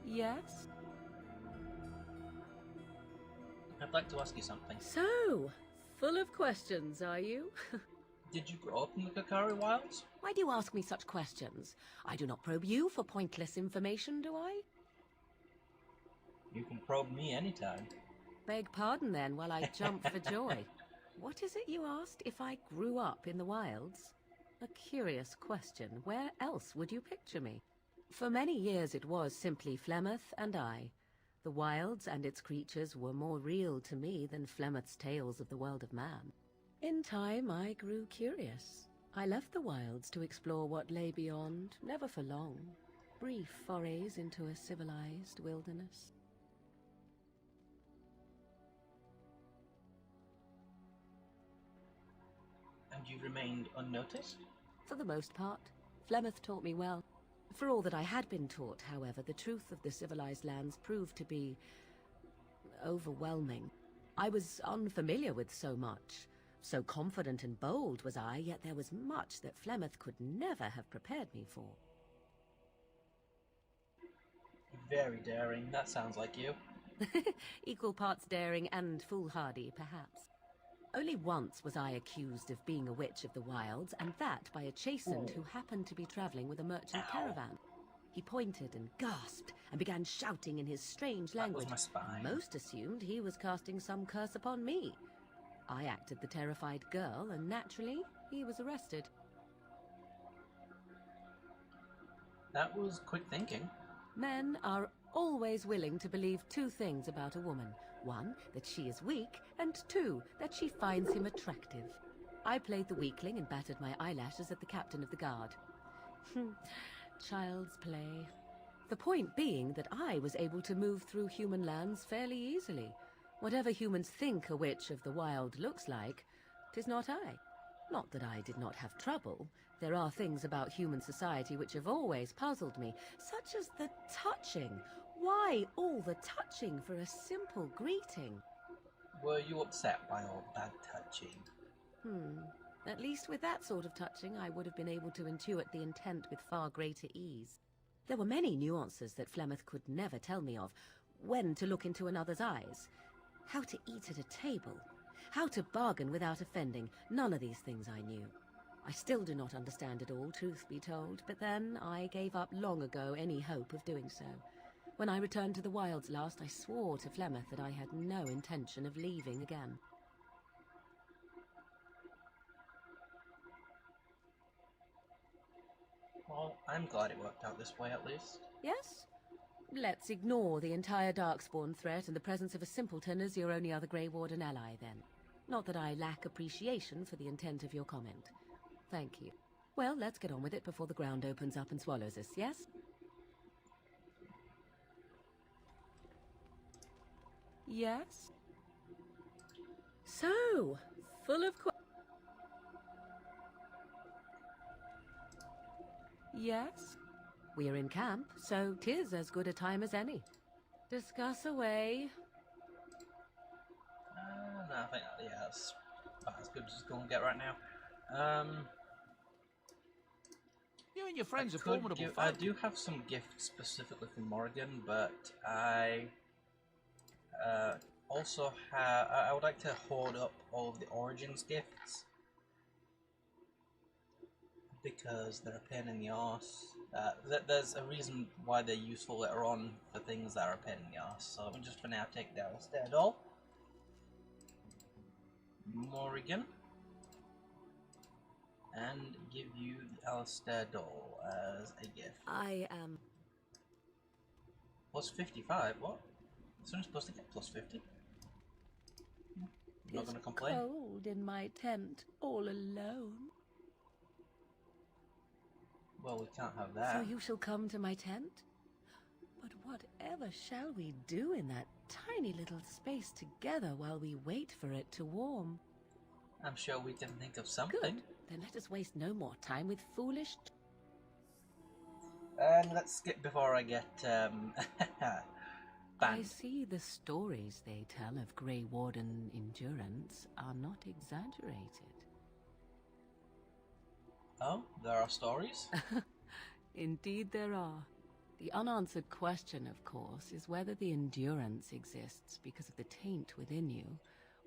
Yes? I'd like to ask you something. So, full of questions, are you? Did you grow up in the Kakari Wilds? Why do you ask me such questions? I do not probe you for pointless information, do I? You can probe me anytime. Beg pardon then, while I jump for joy. What is it you asked if I grew up in the wilds? A curious question. Where else would you picture me? For many years it was simply Flemeth and I. The wilds and its creatures were more real to me than Flemeth's tales of the world of man. In time I grew curious. I left the wilds to explore what lay beyond, never for long. Brief forays into a civilized wilderness. And you remained unnoticed? For the most part. Flemeth taught me well. For all that I had been taught, however, the truth of the civilized lands proved to be overwhelming. I was unfamiliar with so much. So confident and bold was I, yet there was much that Flemeth could never have prepared me for. Very daring. That sounds like you. Equal parts daring and foolhardy, perhaps. Only once was I accused of being a witch of the wilds, and that by a chastened who happened to be traveling with a merchant caravan. He pointed and gasped, and began shouting in his strange language. That was my spine. Most assumed he was casting some curse upon me. I acted the terrified girl, and naturally, he was arrested. That was quick thinking. Men are always willing to believe two things about a woman. One, that she is weak, and two, that she finds him attractive. I played the weakling and battered my eyelashes at the captain of the guard. Child's play. The point being that I was able to move through human lands fairly easily. Whatever humans think a witch of the wild looks like, 'tis not I. Not that I did not have trouble. There are things about human society which have always puzzled me, such as the touching. Why all the touching for a simple greeting? Were you upset by all that touching? At least with that sort of touching, I would have been able to intuit the intent with far greater ease. There were many nuances that Flemeth could never tell me of. When to look into another's eyes. How to eat at a table. How to bargain without offending. None of these things I knew. I still do not understand it all, truth be told, but then I gave up long ago any hope of doing so. When I returned to the wilds last, I swore to Flemeth that I had no intention of leaving again. Well, I'm glad it worked out this way at least. Yes? Let's ignore the entire Darkspawn threat and the presence of a simpleton as your only other Grey Warden ally, then. Not that I lack appreciation for the intent of your comment. Thank you. Well, let's get on with it before the ground opens up and swallows us, yes? Yes? So, full of Yes? We're in camp, so 'tis as good a time as any. Discuss away. No, I think that's about as good as it's going to get right now. You and your friends are formidable folk. I do have some gifts specifically for Morrigan, but I also have. I would like to hoard up all of the Origins gifts because they're a pain in the arse. There's a reason why they're useful later on for things that are a pain in the arse. So I'm just for now take the Alistair doll, Morrigan, and give you the Alistair doll as a gift. I am... Plus 55, what? It's only supposed to get plus 50. I'm not gonna complain. Cold in my tent, all alone. Well, we can't have that. So you shall come to my tent? But whatever shall we do in that tiny little space together while we wait for it to warm? I'm sure we can think of something. Good. Then let us waste no more time with foolish... And let's skip before I get, I see the stories they tell of Grey Warden endurance are not exaggerated. Oh, there are stories? Indeed there are. The unanswered question, of course, is whether the endurance exists because of the taint within you,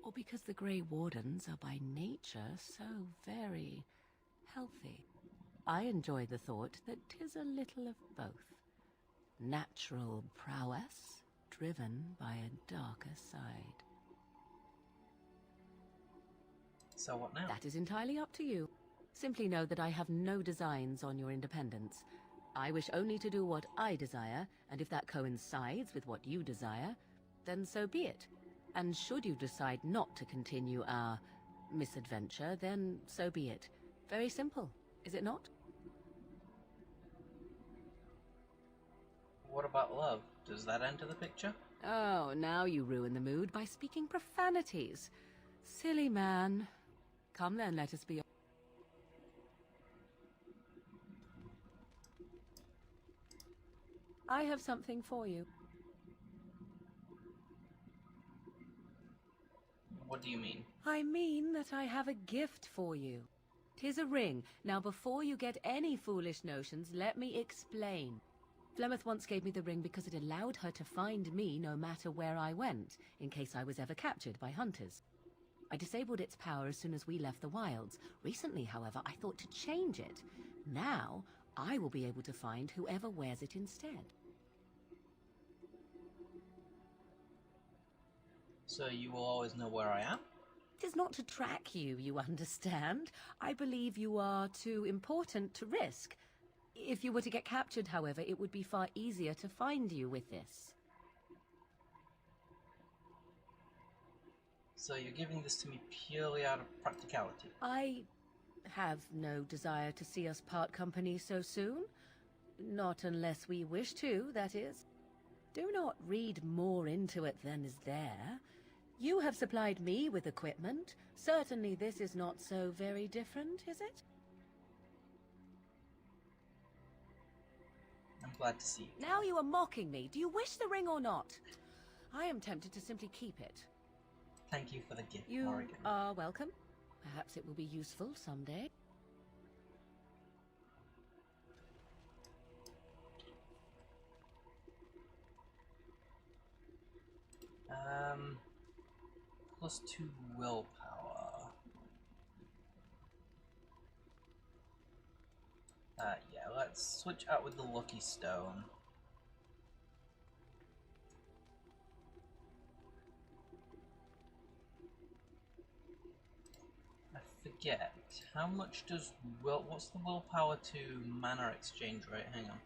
or because the Grey Wardens are by nature so very healthy. I enjoy the thought that 'tis a little of both. Natural prowess, driven by a darker side. So what now? That is entirely up to you. Simply know that I have no designs on your independence. I wish only to do what I desire, and if that coincides with what you desire, then so be it. And should you decide not to continue our misadventure, then so be it. Very simple, is it not? What about love? Does that enter the picture? Oh, now you ruin the mood by speaking profanities. Silly man. Come then, let us be... I have something for you. What do you mean? I mean that I have a gift for you. 'Tis a ring. Now, before you get any foolish notions, let me explain. Flemeth once gave me the ring because it allowed her to find me no matter where I went, in case I was ever captured by hunters. I disabled its power as soon as we left the wilds. Recently, however, I thought to change it. Now, I will be able to find whoever wears it instead. So you will always know where I am? It is not to track you, you understand. I believe you are too important to risk. If you were to get captured, however, it would be far easier to find you with this. So you're giving this to me purely out of practicality? I have no desire to see us part company so soon. Not unless we wish to, that is. Do not read more into it than is there. You have supplied me with equipment. Certainly this is not so very different, is it? I'm glad to see you. Now you are mocking me. Do you wish the ring or not? I am tempted to simply keep it. Thank you for the gift, You Morrigan. are welcome. Perhaps it will be useful someday. Plus 2 willpower. Yeah, let's switch out with the Lucky Stone. I get? How much does what's the willpower to mana exchange rate? Hang on.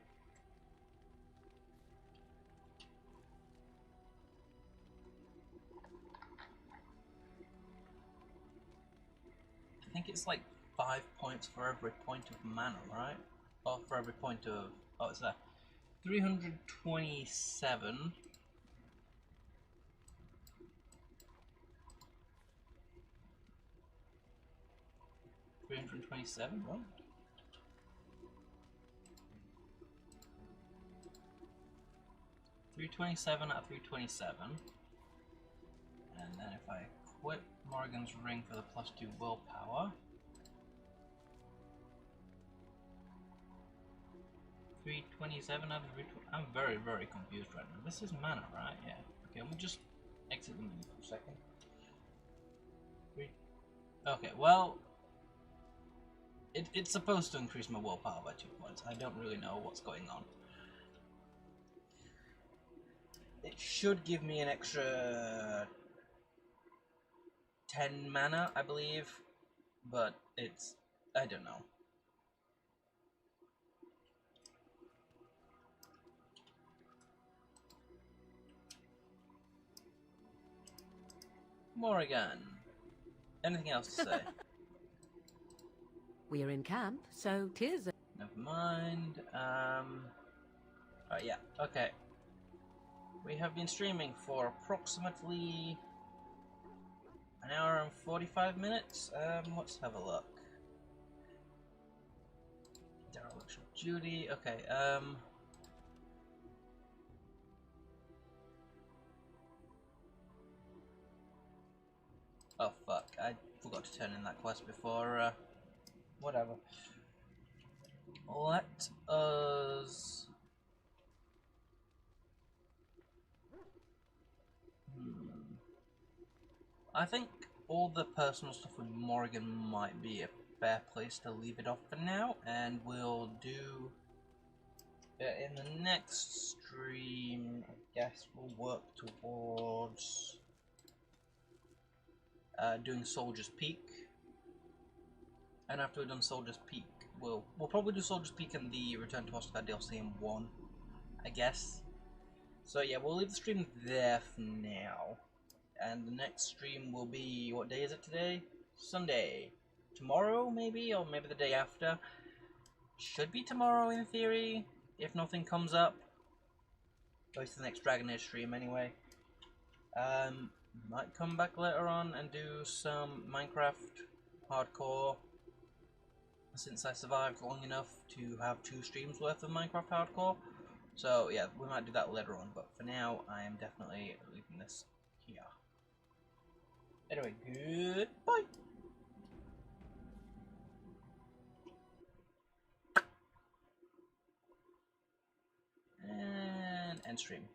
I think it's like 5 points for every point of mana, right? Or for every point of... oh, it's there. 327. What? 327 out of 327. And then if I equip Morrigan's ring for the +2 willpower. 327 out of 320. I'm very, very confused right now. This is mana, right? Yeah. Okay, let me just exit the menu for a second. Okay, well, it's supposed to increase my willpower by 2 points. I don't really know what's going on. It should give me an extra 10 mana, I believe, but it's... I don't know. Morrigan. Anything else to say? We're in camp, so Tears... Never mind. Oh yeah, okay. We have been streaming for approximately an hour and 45 minutes. Let's have a look. Dereliction of Duty. Okay, oh fuck, I forgot to turn in that quest before, whatever. Let us... I think all the personal stuff with Morrigan might be a fair place to leave it off for now, and we'll do in the next stream. I guess we'll work towards doing Soldier's Peak, and after we've done Soldier's Peak, we'll probably do Soldier's Peak and the Return to Ostrava DLC in one, I guess. So yeah, we'll leave the stream there for now. And the next stream will be, what day is it today? Sunday. Tomorrow, maybe? Or maybe the day after? Should be tomorrow, in theory, if nothing comes up. At least the next Dragon Age stream, anyway. Might come back later on and do some Minecraft hardcore, since I survived long enough to have 2 streams worth of Minecraft hardcore. So, yeah, we might do that later on, but for now, I am definitely leaving this here. Anyway, goodbye! And end stream.